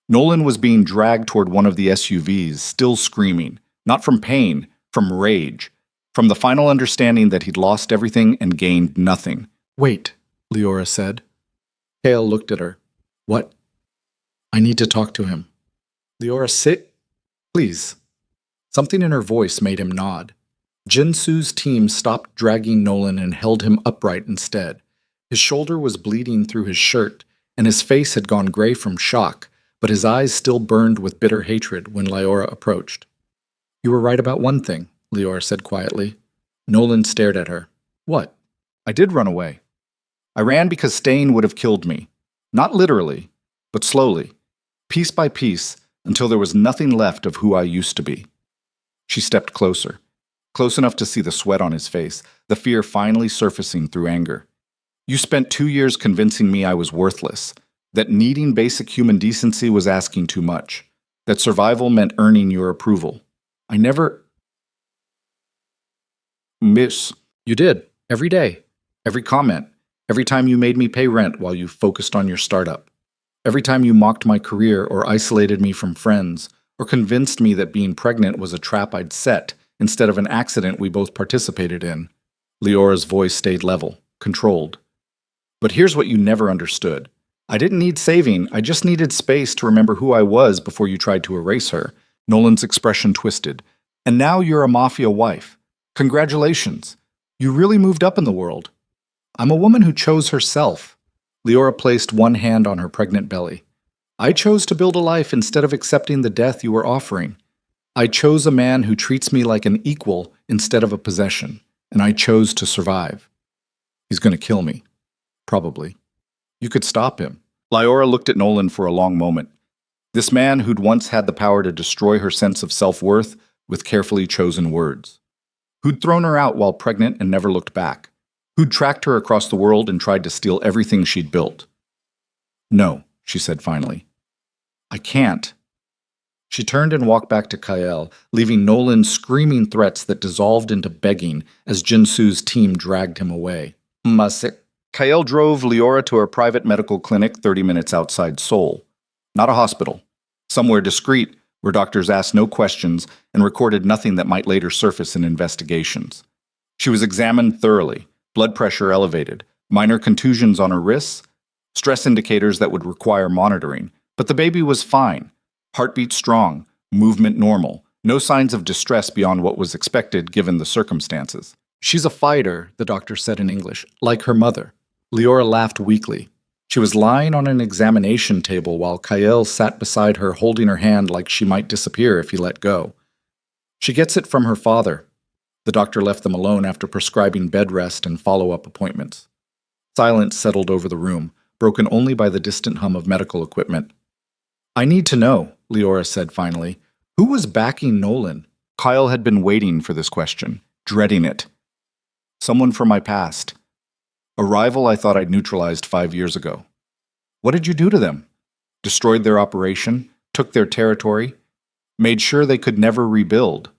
Nolan was being dragged toward one of the SUVs, still screaming, not from pain, from rage, from the final understanding that he'd lost everything and gained nothing. "Wait," Leora said. Cale looked at her. "What?" "I need to talk to him." Leora, sit. Please. Something in her voice made him nod. Jinsu's team stopped dragging Nolan and held him upright instead. His shoulder was bleeding through his shirt, and his face had gone gray from shock, but his eyes still burned with bitter hatred when Leora approached. You were right about one thing, Leora said quietly. Nolan stared at her. What? I did run away. I ran because staying would have killed me. Not literally, but slowly, piece by piece, until there was nothing left of who I used to be. She stepped closer, close enough to see the sweat on his face, the fear finally surfacing through anger. You spent 2 years convincing me I was worthless, that needing basic human decency was asking too much, that survival meant earning your approval. I never... Miss. You did, every day, every comment, every time you made me pay rent while you focused on your startup, every time you mocked my career or isolated me from friends, or convinced me that being pregnant was a trap I'd set instead of an accident we both participated in. Leora's voice stayed level, controlled. But here's what you never understood. I didn't need saving, I just needed space to remember who I was before you tried to erase her. Nolan's expression twisted. And now you're a Mafia wife. Congratulations. You really moved up in the world. I'm a woman who chose herself. Leora placed one hand on her pregnant belly. I chose to build a life instead of accepting the death you were offering. I chose a man who treats me like an equal instead of a possession, and I chose to survive. He's going to kill me. Probably. You could stop him. Leora looked at Nolan for a long moment. This man who'd once had the power to destroy her sense of self-worth with carefully chosen words. Who'd thrown her out while pregnant and never looked back. Who'd tracked her across the world and tried to steal everything she'd built. No, she said finally. I can't. She turned and walked back to Kael, leaving Nolan screaming threats that dissolved into begging as Jinsu's team dragged him away. Masik. Kael drove Leora to her private medical clinic 30 minutes outside Seoul. Not a hospital. Somewhere discreet, where doctors asked no questions and recorded nothing that might later surface in investigations. She was examined thoroughly, blood pressure elevated, minor contusions on her wrists, stress indicators that would require monitoring, but the baby was fine. Heartbeat strong, movement normal, no signs of distress beyond what was expected given the circumstances. She's a fighter, the doctor said in English, like her mother. Leora laughed weakly. She was lying on an examination table while Kael sat beside her holding her hand like she might disappear if he let go. She gets it from her father. The doctor left them alone after prescribing bed rest and follow-up appointments. Silence settled over the room, broken only by the distant hum of medical equipment. I need to know, Leora said finally. Who was backing Nolan? Kyle had been waiting for this question, dreading it. Someone from my past. A rival I thought I'd neutralized 5 years ago. What did you do to them? Destroyed their operation? Took their territory? Made sure they could never rebuild?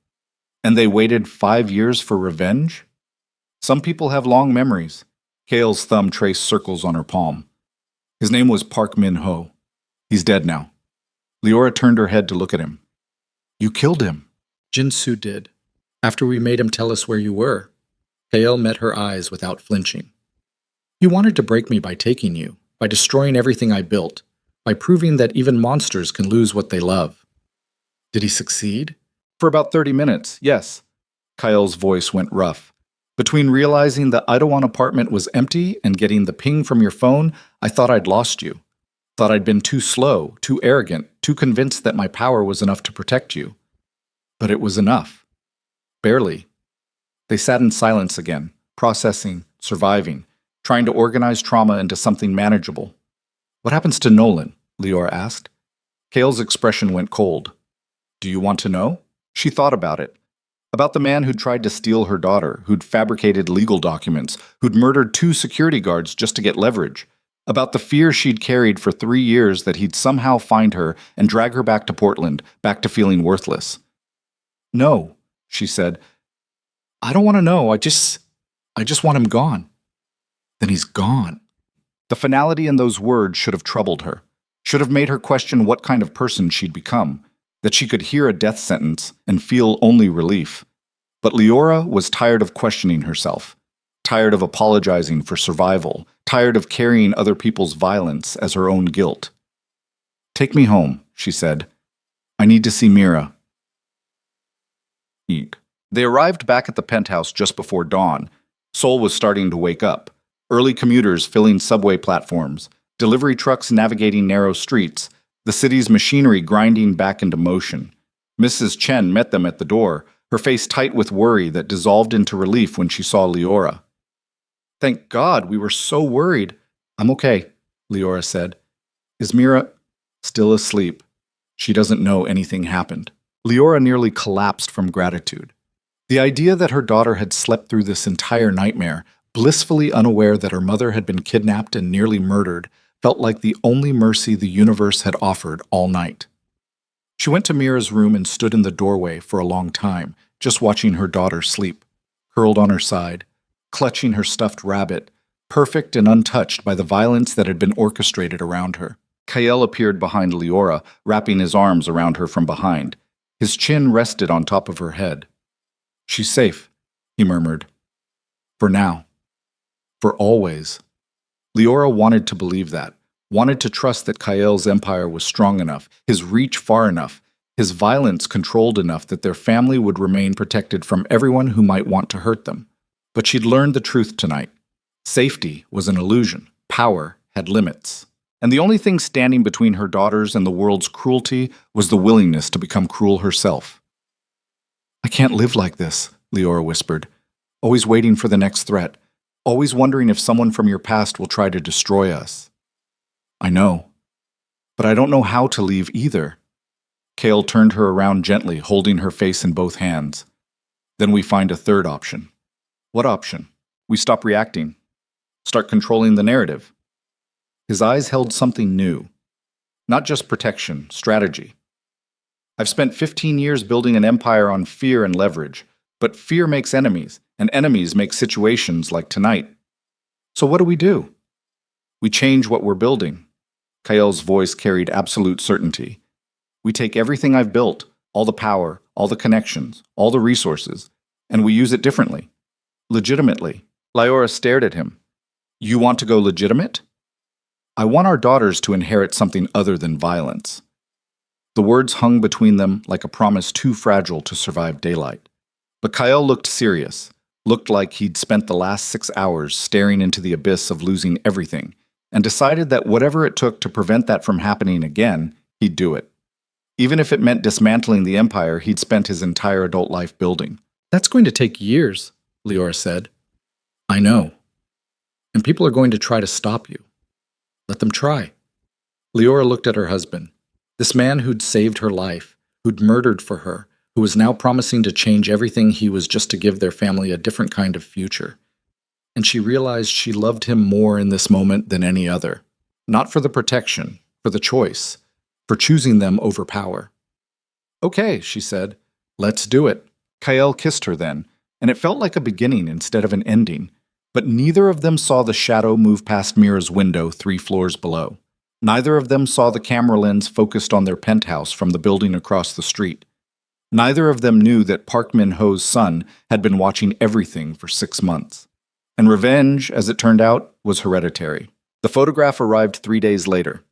And they waited 5 years for revenge? Some people have long memories. Kael's thumb traced circles on her palm. His name was Park Min-ho. He's dead now. Leora turned her head to look at him. You killed him. Jinsu did. After we made him tell us where you were. Kael met her eyes without flinching. He wanted to break me by taking you, by destroying everything I built, by proving that even monsters can lose what they love. Did he succeed? For about 30 minutes, yes. Kael's voice went rough. Between realizing the Idawan apartment was empty and getting the ping from your phone, I thought I'd lost you. Thought I'd been too slow, too arrogant, too convinced that my power was enough to protect you. But it was enough. Barely. They sat in silence again, processing, surviving, trying to organize trauma into something manageable. What happens to Nolan? Leora asked. Kael's expression went cold. Do you want to know? She thought about it. About the man who'd tried to steal her daughter, who'd fabricated legal documents, who'd murdered 2 security guards just to get leverage. About the fear she'd carried for 3 years that he'd somehow find her and drag her back to Portland, back to feeling worthless. No, she said. I don't want to know. I just want him gone. Then he's gone. The finality in those words should have troubled her, should have made her question what kind of person she'd become, that she could hear a death sentence and feel only relief. But Leora was tired of questioning herself, tired of apologizing for survival, tired of carrying other people's violence as her own guilt. Take me home, she said. I need to see Mira. Eek. They arrived back at the penthouse just before dawn. Seoul was starting to wake up. Early commuters filling subway platforms, delivery trucks navigating narrow streets, the city's machinery grinding back into motion. Mrs. Chen met them at the door, her face tight with worry that dissolved into relief when she saw Leora. Thank God, we were so worried. I'm okay, Leora said. Is Mira still asleep? She doesn't know anything happened. Leora nearly collapsed from gratitude. The idea that her daughter had slept through this entire nightmare, blissfully unaware that her mother had been kidnapped and nearly murdered, felt like the only mercy the universe had offered all night. She went to Mira's room and stood in the doorway for a long time, just watching her daughter sleep, curled on her side, clutching her stuffed rabbit, perfect and untouched by the violence that had been orchestrated around her. Kael appeared behind Leora, wrapping his arms around her from behind. His chin rested on top of her head. She's safe, he murmured. For now. For always. Leora wanted to believe that, wanted to trust that Kael's empire was strong enough, his reach far enough, his violence controlled enough that their family would remain protected from everyone who might want to hurt them. But she'd learned the truth tonight. Safety was an illusion. Power had limits. And the only thing standing between her daughters and the world's cruelty was the willingness to become cruel herself. I can't live like this, Leora whispered, always waiting for the next threat, always wondering if someone from your past will try to destroy us. I know, but I don't know how to leave either. Kael turned her around gently, holding her face in both hands. Then we find a third option. What option? We stop reacting. Start controlling the narrative. His eyes held something new. Not just protection, strategy. I've spent 15 years building an empire on fear and leverage, but fear makes enemies, and enemies make situations like tonight. So what do? We change what we're building. Kael's voice carried absolute certainty. We take everything I've built, all the power, all the connections, all the resources, and we use it differently. Legitimately. Leora stared at him. You want to go legitimate? I want our daughters to inherit something other than violence. The words hung between them like a promise too fragile to survive daylight. But Kael looked serious, looked like he'd spent the last 6 hours staring into the abyss of losing everything, and decided that whatever it took to prevent that from happening again, he'd do it. Even if it meant dismantling the empire he'd spent his entire adult life building. That's going to take years, Leora said. I know. And people are going to try to stop you. Let them try. Leora looked at her husband, this man who'd saved her life, who'd murdered for her, who was now promising to change everything he was just to give their family a different kind of future. And she realized she loved him more in this moment than any other. Not for the protection, for the choice, for choosing them over power. Okay, she said, let's do it. Kael kissed her then, and it felt like a beginning instead of an ending. But neither of them saw the shadow move past Mira's window 3 floors below. Neither of them saw the camera lens focused on their penthouse from the building across the street. Neither of them knew that Park Min-ho's son had been watching everything for 6 months. And revenge, as it turned out, was hereditary. The photograph arrived 3 days later.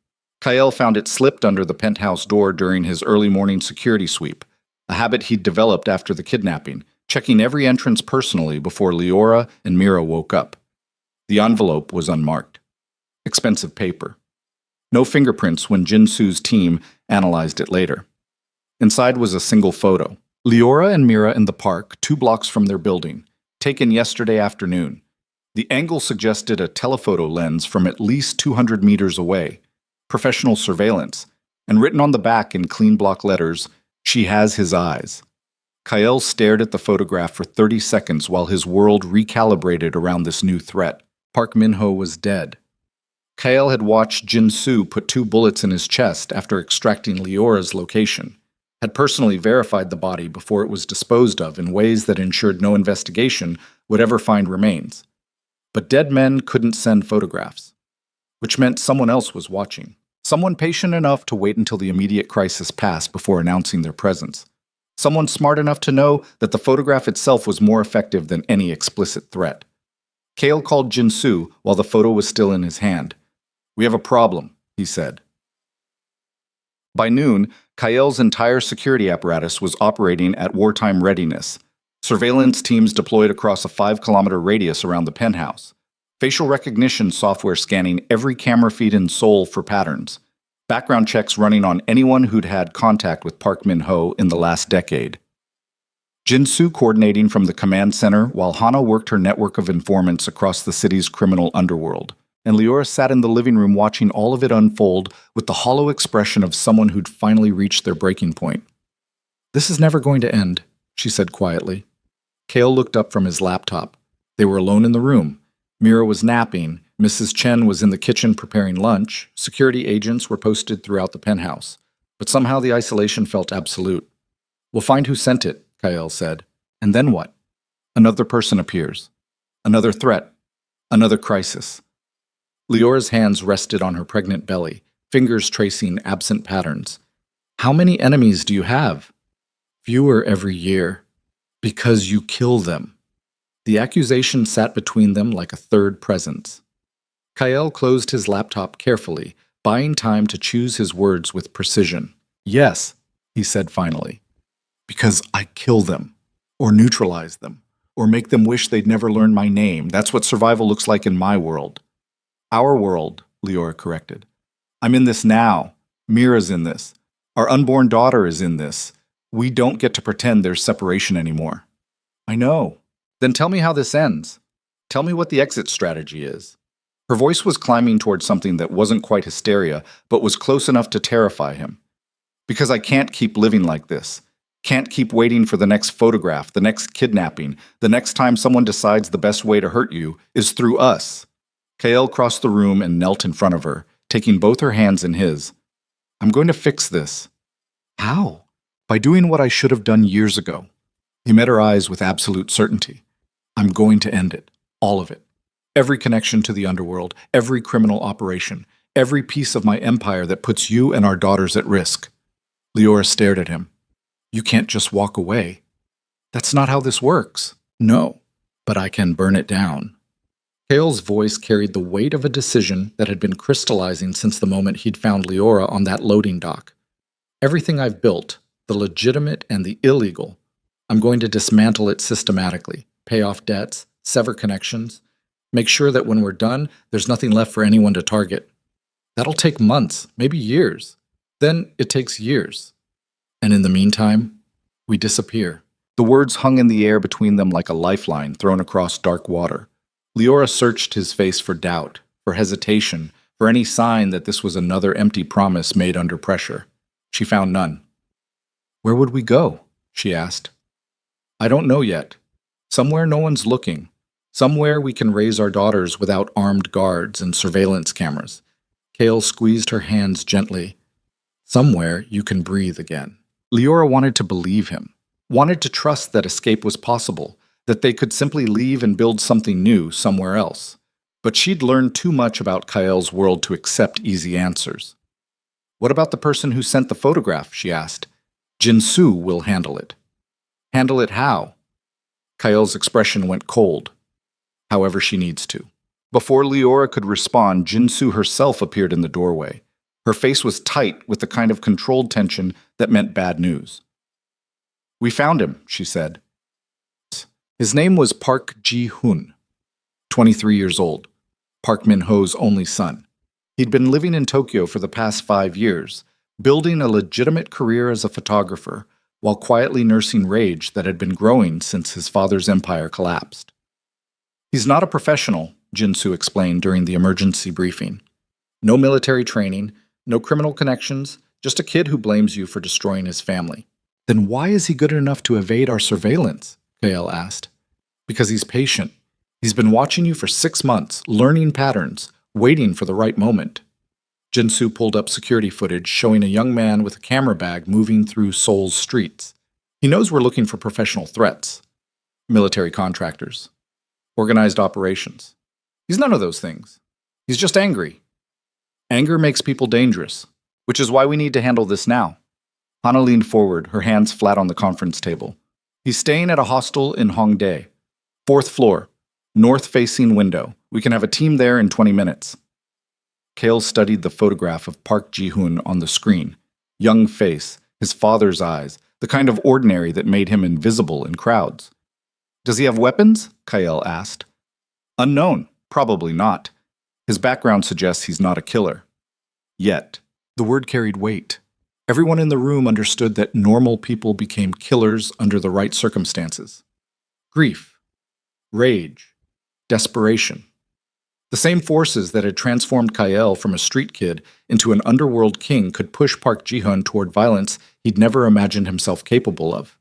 Kael found it slipped under the penthouse door during his early morning security sweep, a habit he'd developed after the kidnapping, checking every entrance personally before Leora and Mira woke up. The envelope was unmarked. Expensive paper. No fingerprints when Jin-Soo's team analyzed it later. Inside was a single photo. Leora and Mira in the park, 2 blocks from their building, taken yesterday afternoon. The angle suggested a telephoto lens from at least 200 meters away. Professional surveillance. And written on the back in clean block letters, "She has his eyes." Kael stared at the photograph for 30 seconds while his world recalibrated around this new threat. Park Min-ho was dead. Kael had watched Jin-Soo put 2 bullets in his chest after extracting Leora's location, had personally verified the body before it was disposed of in ways that ensured no investigation would ever find remains. But dead men couldn't send photographs, which meant someone else was watching. Someone patient enough to wait until the immediate crisis passed before announcing their presence. Someone smart enough to know that the photograph itself was more effective than any explicit threat. Kael called Jin-Soo while the photo was still in his hand. "We have a problem," he said. By noon, Kael's entire security apparatus was operating at wartime readiness. Surveillance teams deployed across a 5-kilometer radius around the penthouse. Facial recognition software scanning every camera feed in Seoul for patterns. Background checks running on anyone who'd had contact with Park Min-ho in the last decade. Jin-soo coordinating from the command center while Hana worked her network of informants across the city's criminal underworld. And Leora sat in the living room watching all of it unfold with the hollow expression of someone who'd finally reached their breaking point. "This is never going to end," she said quietly. Kael looked up from his laptop. They were alone in the room. Mira was napping, Mrs. Chen was in the kitchen preparing lunch, security agents were posted throughout the penthouse. But somehow the isolation felt absolute. "We'll find who sent it," Kael said. "And then what?" Another person appears. Another threat. Another crisis. Leora's hands rested on her pregnant belly, fingers tracing absent patterns. "How many enemies do you have?" "Fewer every year. Because you kill them." The accusation sat between them like a third presence. Kael closed his laptop carefully, buying time to choose his words with precision. "Yes," he said finally. "Because I kill them, or neutralize them, or make them wish they'd never learn my name. That's what survival looks like in my world." "Our world," Leora corrected. "I'm in this now. Mira's in this. Our unborn daughter is in this. We don't get to pretend there's separation anymore." "I know." "Then tell me how this ends. Tell me what the exit strategy is." Her voice was climbing towards something that wasn't quite hysteria, but was close enough to terrify him. "Because I can't keep living like this. Can't keep waiting for the next photograph, the next kidnapping, the next time someone decides the best way to hurt you is through us." Kael crossed the room and knelt in front of her, taking both her hands in his. "I'm going to fix this." "How?" "By doing what I should have done years ago." He met her eyes with absolute certainty. "I'm going to end it. All of it. Every connection to the underworld, every criminal operation, every piece of my empire that puts you and our daughters at risk." Leora stared at him. "You can't just walk away." "That's not how this works." "No, but I can burn it down." Kael's voice carried the weight of a decision that had been crystallizing since the moment he'd found Leora on that loading dock. "Everything I've built, the legitimate and the illegal, I'm going to dismantle it systematically, pay off debts, sever connections, make sure that when we're done, there's nothing left for anyone to target. That'll take months, maybe years. Then it takes years. And in the meantime, we disappear." The words hung in the air between them like a lifeline thrown across dark water. Leora searched his face for doubt, for hesitation, for any sign that this was another empty promise made under pressure. She found none. "Where would we go?" she asked. "I don't know yet. Somewhere no one's looking. Somewhere we can raise our daughters without armed guards and surveillance cameras." Kael squeezed her hands gently. "Somewhere you can breathe again." Leora wanted to believe him, wanted to trust that escape was possible, that they could simply leave and build something new somewhere else. But she'd learned too much about Kael's world to accept easy answers. "What about the person who sent the photograph?" she asked. "Jin-soo will handle it." "Handle it how?" Kael's expression went cold. "However she needs to." Before Leora could respond, Jin-soo herself appeared in the doorway. Her face was tight with the kind of controlled tension that meant bad news. "We found him," she said. His name was Park Ji-hoon, 23 years old, Park Min-ho's only son. He'd been living in Tokyo for the past 5 years, building a legitimate career as a photographer, while quietly nursing rage that had been growing since his father's empire collapsed. "He's not a professional," Jin-soo explained during the emergency briefing. "No military training, no criminal connections, just a kid who blames you for destroying his family." "Then why is he good enough to evade our surveillance?" Kael asked. "Because he's patient. He's been watching you for 6 months, learning patterns, waiting for the right moment." Jin-soo pulled up security footage showing a young man with a camera bag moving through Seoul's streets. "He knows we're looking for professional threats. Military contractors. Organized operations. He's none of those things. He's just angry. Anger makes people dangerous, which is why we need to handle this now." Hana leaned forward, her hands flat on the conference table. "He's staying at a hostel in Hongdae. 4th floor, north-facing window. We can have a team there in 20 minutes. Kael studied the photograph of Park Ji-hoon on the screen. Young face, his father's eyes, the kind of ordinary that made him invisible in crowds. Does he have weapons? Kyle asked. Unknown. Probably not. His background suggests he's not a killer. Yet. The word carried weight. Everyone in the room understood that normal people became killers under the right circumstances. Grief. Rage. Desperation. The same forces that had transformed Kyle from a street kid into an underworld king could push Park Ji-hun toward violence he'd never imagined himself capable of.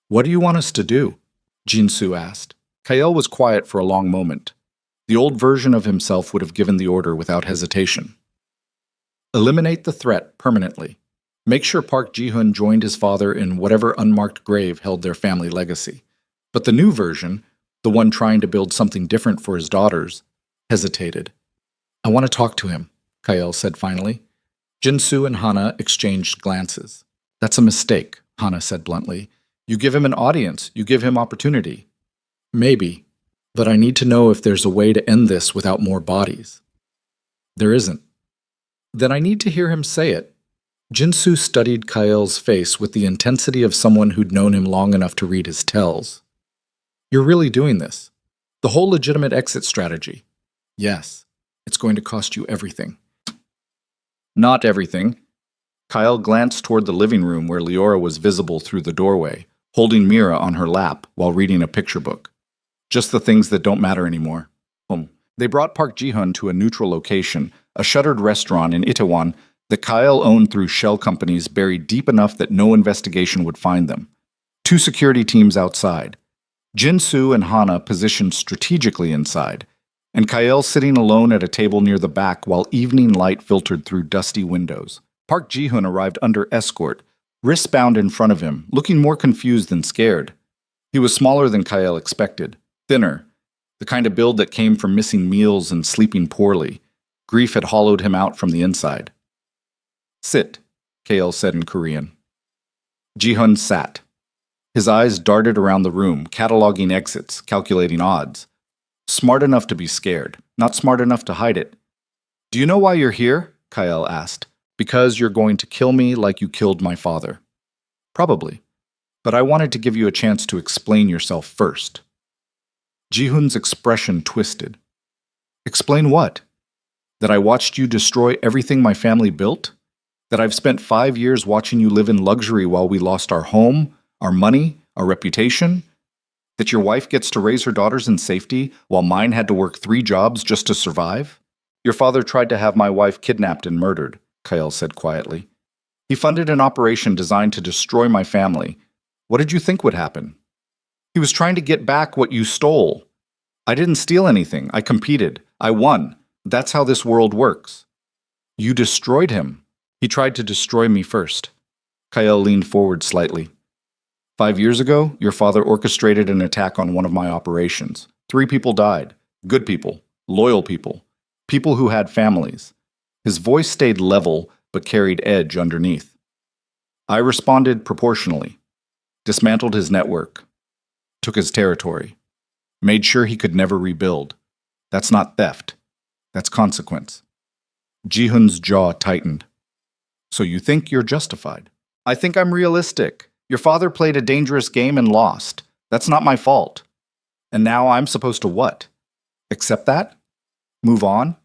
What do you want us to do? Jin-soo asked. Kyle was quiet for a long moment. The old version of himself would have given the order without hesitation. Eliminate the threat permanently. Make sure Park Ji-hun joined his father in whatever unmarked grave held their family legacy. But the new version, the one trying to build something different for his daughters, hesitated. I want to talk to him, Kyle said finally. Jin-soo and Hana exchanged glances. That's a mistake, Hana said bluntly. You give him an audience, you give him opportunity. Maybe, but I need to know if there's a way to end this without more bodies. There isn't. Then I need to hear him say it. Jin-soo studied Kyle's face with the intensity of someone who'd known him long enough to read his tells. You're really doing this. The whole legitimate exit strategy. Yes, it's going to cost you everything. Not everything. Kyle glanced toward the living room where Leora was visible through the doorway, holding Mira on her lap while reading a picture book. Just the things that don't matter anymore. They brought Park Ji-hun to a neutral location, a shuttered restaurant in Itaewon that Kyle owned through shell companies buried deep enough that no investigation would find them. 2 security teams outside. Jin-soo and Hana positioned strategically inside, and Kyle sitting alone at a table near the back while evening light filtered through dusty windows. Park Ji-hun arrived under escort, wrists bound in front of him, looking more confused than scared. He was smaller than Kyle expected, thinner, the kind of build that came from missing meals and sleeping poorly. Grief had hollowed him out from the inside. Sit, Kyle said in Korean. Ji-hun sat. His eyes darted around the room, cataloging exits, calculating odds. Smart enough to be scared, not smart enough to hide it. Do you know why you're here? Kyle asked. Because you're going to kill me like you killed my father. Probably. But I wanted to give you a chance to explain yourself first. Ji-hun's expression twisted. Explain what? That I watched you destroy everything my family built? That I've spent 5 years watching you live in luxury while we lost our home, our money, our reputation? That your wife gets to raise her daughters in safety while mine had to work 3 jobs just to survive? Your father tried to have my wife kidnapped and murdered, Kyle said quietly. He funded an operation designed to destroy my family. What did you think would happen? He was trying to get back what you stole. I didn't steal anything. I competed. I won. That's how this world works. You destroyed him. He tried to destroy me first. Kyle leaned forward slightly. 5 years ago, your father orchestrated an attack on one of my operations. 3 people died. Good people. Loyal people. People who had families. His voice stayed level, but carried edge underneath. I responded proportionally. Dismantled his network. Took his territory. Made sure he could never rebuild. That's not theft. That's consequence. Ji-hun's jaw tightened. So you think you're justified? I think I'm realistic. Your father played a dangerous game and lost. That's not my fault. And now I'm supposed to what? Accept that? Move on?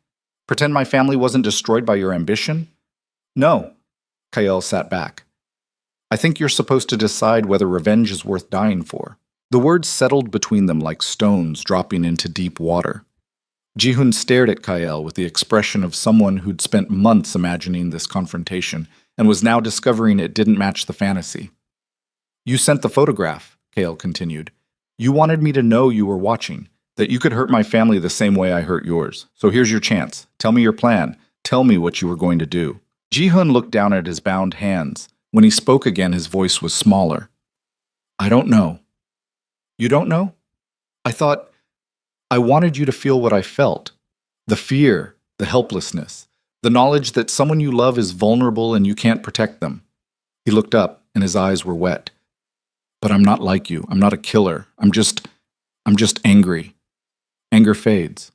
Pretend my family wasn't destroyed by your ambition? No. Kyle sat back. I think you're supposed to decide whether revenge is worth dying for. The words settled between them like stones dropping into deep water. Ji-hun stared at Kyle with the expression of someone who'd spent months imagining this confrontation and was now discovering it didn't match the fantasy. You sent the photograph, Kyle continued. You wanted me to know you were watching, that you could hurt my family the same way I hurt yours. So here's your chance. Tell me your plan. Tell me what you were going to do. Ji-hun looked down at his bound hands. When he spoke again, his voice was smaller. I don't know. You don't know? I wanted you to feel what I felt. The fear, the helplessness, the knowledge that someone you love is vulnerable and you can't protect them. He looked up and his eyes were wet. But I'm not like you. I'm not a killer. I'm just angry. Anger fades.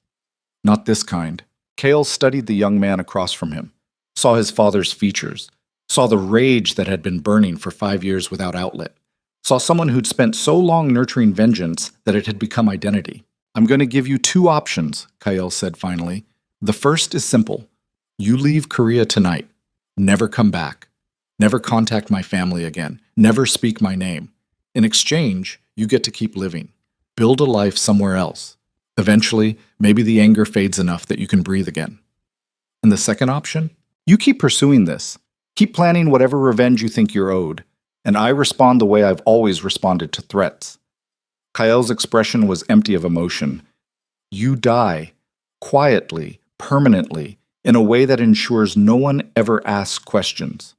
Not this kind. Kale studied the young man across from him, saw his father's features, Saw the rage that had been burning for 5 years without outlet. Saw someone who'd spent so long nurturing vengeance that it had become identity. I'm going to give you two options, Kyle said finally. The first is simple. You leave Korea tonight. Never come back. Never contact my family again. Never speak my name. In exchange, you get to keep living. Build a life somewhere else. Eventually, maybe the anger fades enough that you can breathe again. And the second option? You keep pursuing this. Keep planning whatever revenge you think you're owed. And I respond the way I've always responded to threats. Kyle's expression was empty of emotion. You die, quietly, permanently, in a way that ensures no one ever asks questions.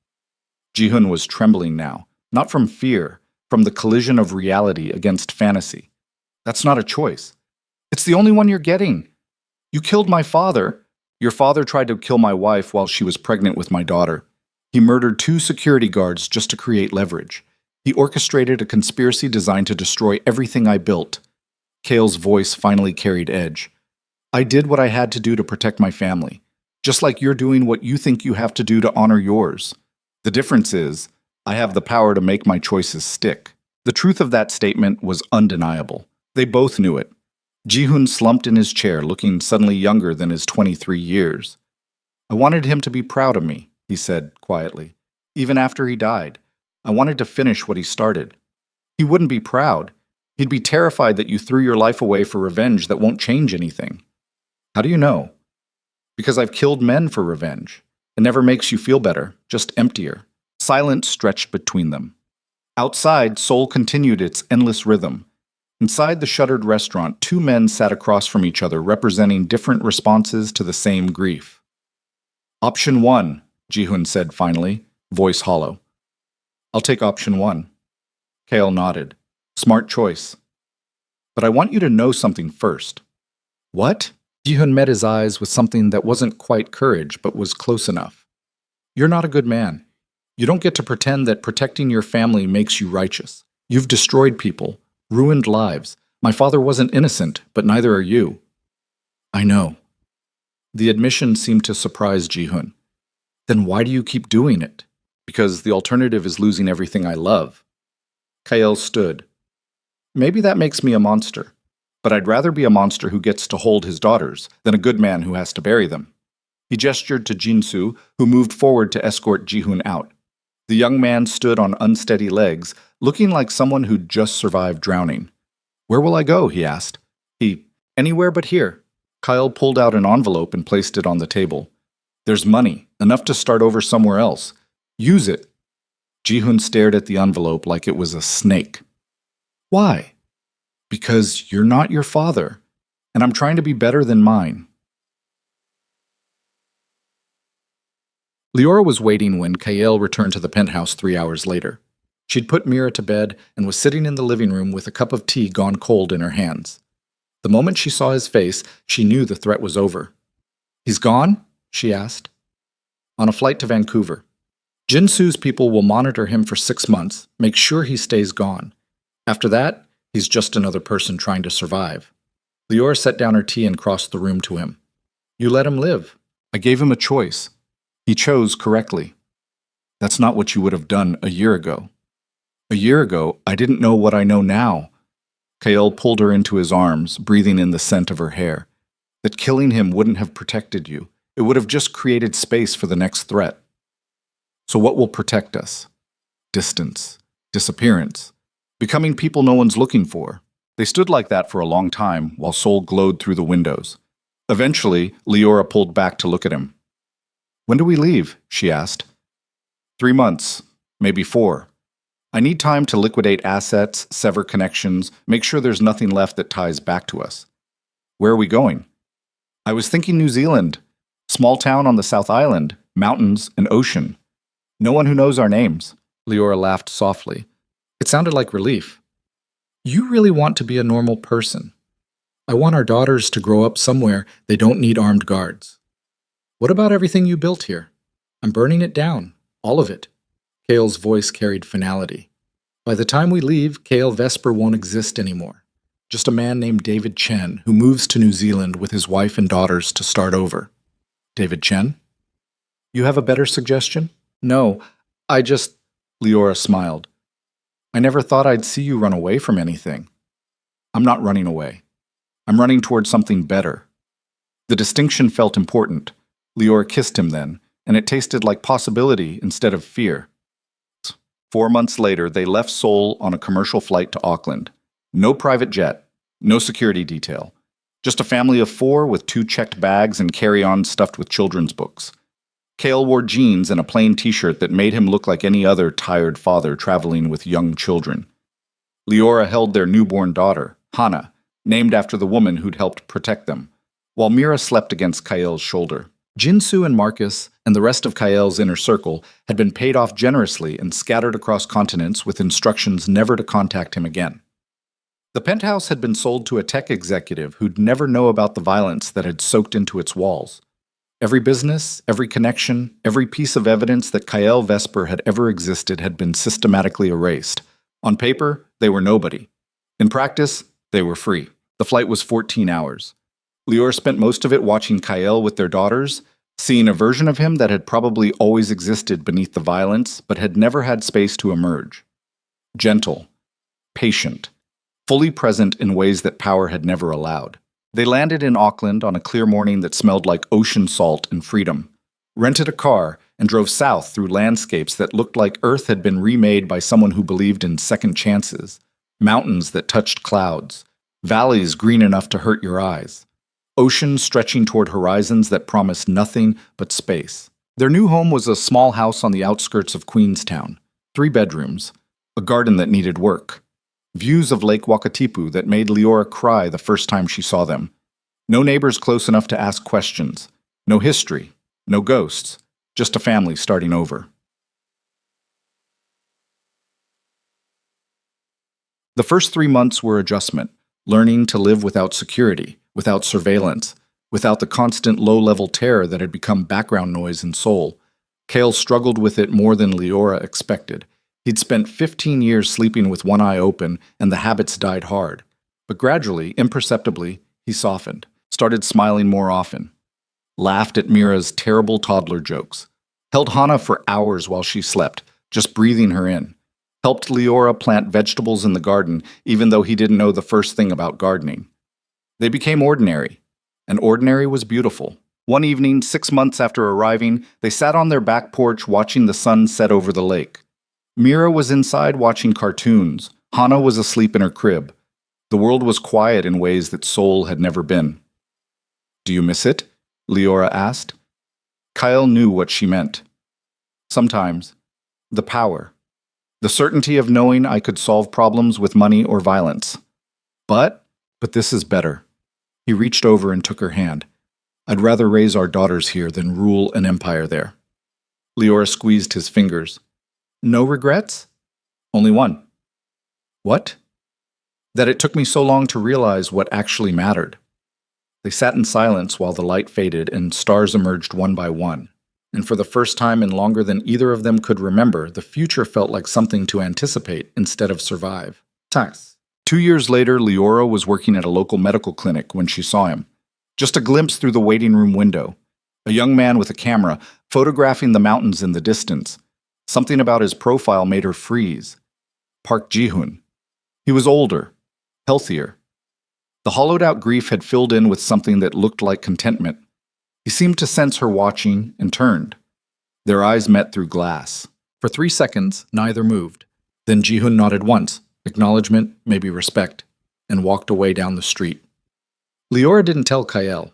Ji-hun was trembling now, not from fear, from the collision of reality against fantasy. That's not a choice. It's the only one you're getting. You killed my father. Your father tried to kill my wife while she was pregnant with my daughter. He murdered 2 security guards just to create leverage. He orchestrated a conspiracy designed to destroy everything I built. Kale's voice finally carried edge. I did what I had to do to protect my family, just like you're doing what you think you have to do to honor yours. The difference is, I have the power to make my choices stick. The truth of that statement was undeniable. They both knew it. Ji-hun slumped in his chair, looking suddenly younger than his 23 years. I wanted him to be proud of me, he said quietly. Even after he died, I wanted to finish what he started. He wouldn't be proud. He'd be terrified that you threw your life away for revenge that won't change anything. How do you know? Because I've killed men for revenge. It never makes you feel better, just emptier. Silence stretched between them. Outside, Seoul continued its endless rhythm. Inside the shuttered restaurant, 2 men sat across from each other, representing different responses to the same grief. Option 1, Ji-hun said finally, voice hollow. I'll take option 1. Kale nodded. Smart choice. But I want you to know something first. What? Ji-hun met his eyes with something that wasn't quite courage, but was close enough. You're not a good man. You don't get to pretend that protecting your family makes you righteous. You've destroyed people, ruined lives. My father wasn't innocent, but neither are you. I know. The admission seemed to surprise Ji-hun. Then why do you keep doing it? Because the alternative is losing everything I love. Kael stood. Maybe that makes me a monster, but I'd rather be a monster who gets to hold his daughters than a good man who has to bury them. He gestured to Jinsu, who moved forward to escort Ji-hun out. The young man stood on unsteady legs, looking like someone who'd just survived drowning. Where will I go? He asked. Anywhere but here. Kyle pulled out an envelope and placed it on the table. There's money, enough to start over somewhere else. Use it. Ji-hun stared at the envelope like it was a snake. Why? Because you're not your father, and I'm trying to be better than mine. Leora was waiting when Kael returned to the penthouse 3 hours later. She'd put Mira to bed and was sitting in the living room with a cup of tea gone cold in her hands. The moment she saw his face, she knew the threat was over. He's gone? She asked. On a flight to Vancouver. Jinsu's people will monitor him for 6 months, make sure he stays gone. After that, he's just another person trying to survive. Leora set down her tea and crossed the room to him. You let him live. I gave him a choice. He chose correctly. That's not what you would have done a year ago. A year ago, I didn't know what I know now. Kael pulled her into his arms, breathing in the scent of her hair. That killing him wouldn't have protected you. It would have just created space for the next threat. So what will protect us? Distance. Disappearance. Becoming people no one's looking for. They stood like that for a long time, while Seoul glowed through the windows. Eventually, Leora pulled back to look at him. When do we leave? She asked. 3 months, maybe 4. I need time to liquidate assets, sever connections, make sure there's nothing left that ties back to us. Where are we going? I was thinking New Zealand. Small town on the South Island, mountains, and ocean. No one who knows our names. Leora laughed softly. It sounded like relief. You really want to be a normal person. I want our daughters to grow up somewhere they don't need armed guards. What about everything you built here? I'm burning it down, all of it. Kael's voice carried finality. By the time we leave, Kael Vesper won't exist anymore. Just a man named David Chen who moves to New Zealand with his wife and daughters to start over. David Chen? You have a better suggestion? No, I just, Leora smiled. I never thought I'd see you run away from anything. I'm not running away. I'm running toward something better. The distinction felt important. Leora kissed him then, and it tasted like possibility instead of fear. 4 months later, they left Seoul on a commercial flight to Auckland. No private jet, no security detail. Just a family of 4 with 2 checked bags and carry-on stuffed with children's books. Cale wore jeans and a plain t-shirt that made him look like any other tired father traveling with young children. Leora held their newborn daughter, Hana, named after the woman who'd helped protect them, while Mira slept against Kael's shoulder. Jinsu and Marcus and the rest of Kael's inner circle had been paid off generously and scattered across continents with instructions never to contact him again. The penthouse had been sold to a tech executive who'd never know about the violence that had soaked into its walls. Every business, every connection, every piece of evidence that Kael Vesper had ever existed had been systematically erased. On paper, they were nobody. In practice, they were free. The flight was 14 hours. Leora spent most of it watching Kael with their daughters, seeing a version of him that had probably always existed beneath the violence, but had never had space to emerge. Gentle, patient, fully present in ways that power had never allowed. They landed in Auckland on a clear morning that smelled like ocean salt and freedom, rented a car, and drove south through landscapes that looked like Earth had been remade by someone who believed in second chances, mountains that touched clouds, valleys green enough to hurt your eyes, oceans stretching toward horizons that promised nothing but space. Their new home was a small house on the outskirts of Queenstown, 3 bedrooms, a garden that needed work, views of Lake Wakatipu that made Leora cry the first time she saw them. No neighbors close enough to ask questions, no history, no ghosts, just a family starting over. The first 3 months were adjustment, learning to live without security, without surveillance, without the constant low-level terror that had become background noise in Seoul. Kael struggled with it more than Leora expected. He'd spent 15 years sleeping with one eye open, and the habits died hard. But gradually, imperceptibly, he softened, started smiling more often, laughed at Mira's terrible toddler jokes, held Hana for hours while she slept, just breathing her in, helped Leora plant vegetables in the garden, even though he didn't know the first thing about gardening. They became ordinary, and ordinary was beautiful. One evening, 6 months after arriving, they sat on their back porch watching the sun set over the lake. Mira was inside watching cartoons. Hana was asleep in her crib. The world was quiet in ways that Seoul had never been. "Do you miss it?" Leora asked. Kael knew what she meant. Sometimes. The power. The certainty of knowing I could solve problems with money or violence. But this is better. He reached over and took her hand. "I'd rather raise our daughters here than rule an empire there." Leora squeezed his fingers. "No regrets?" "Only one." "What?" "That it took me so long to realize what actually mattered." They sat in silence while the light faded and stars emerged one by one. And for the first time in longer than either of them could remember, the future felt like something to anticipate instead of survive. Thanks. 2 years later, Leora was working at a local medical clinic when she saw him. Just a glimpse through the waiting room window. A young man with a camera, photographing the mountains in the distance. Something about his profile made her freeze. Park Ji-hoon. He was older, healthier. The hollowed-out grief had filled in with something that looked like contentment. He seemed to sense her watching and turned. Their eyes met through glass. For 3 seconds, neither moved. Then Ji-hoon nodded once, acknowledgement, maybe respect, and walked away down the street. Leora didn't tell Kael.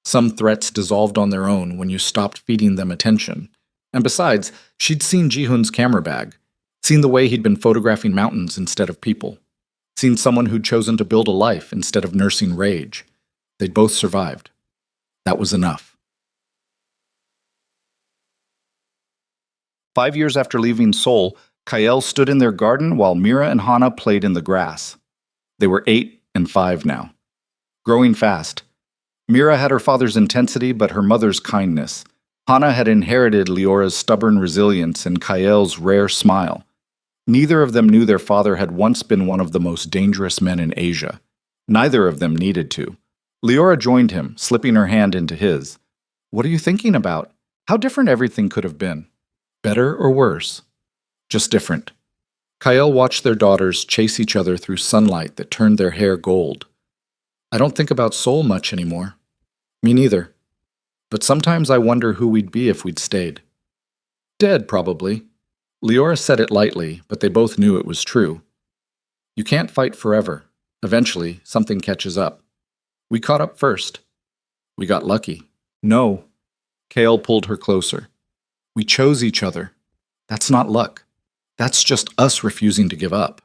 Some threats dissolved on their own when you stopped feeding them attention. And besides, she'd seen Ji-hoon's camera bag, seen the way he'd been photographing mountains instead of people, seen someone who'd chosen to build a life instead of nursing rage. They'd both survived. That was enough. 5 years after leaving Seoul, Kael stood in their garden while Mira and Hana played in the grass. They were 8 and 5 now. Growing fast. Mira had her father's intensity but her mother's kindness. Hana had inherited Leora's stubborn resilience and Kael's rare smile. Neither of them knew their father had once been one of the most dangerous men in Asia. Neither of them needed to. Leora joined him, slipping her hand into his. "What are you thinking about? How different everything could have been. Better or worse?" just different. Kyle watched their daughters chase each other through sunlight that turned their hair gold. I don't think about Soul much anymore. Me neither. But sometimes I wonder who we'd be if we'd stayed. Dead, probably. Leora said it lightly, but they both knew it was true. You can't fight forever. Eventually, something catches up. We caught up first. We got lucky. No. Kale pulled her closer. We chose each other. That's not luck. That's just us refusing to give up.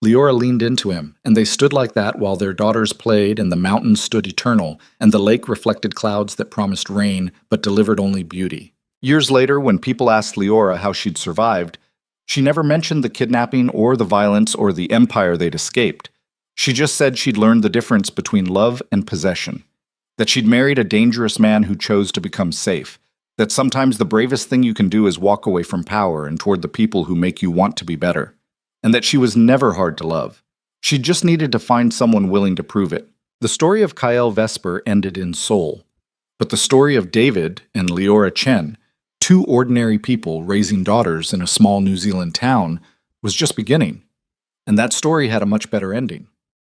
Leora leaned into him, and they stood like that while their daughters played and the mountains stood eternal, and the lake reflected clouds that promised rain but delivered only beauty. Years later, when people asked Leora how she'd survived, she never mentioned the kidnapping or the violence or the empire they'd escaped. She just said she'd learned the difference between love and possession, that she'd married a dangerous man who chose to become safe, that sometimes the bravest thing you can do is walk away from power and toward the people who make you want to be better, and that she was never hard to love. She just needed to find someone willing to prove it. The story of Kyle Vesper ended in Soul, but the story of David and Leora Chen, two ordinary people raising daughters in a small New Zealand town, was just beginning, and that story had a much better ending.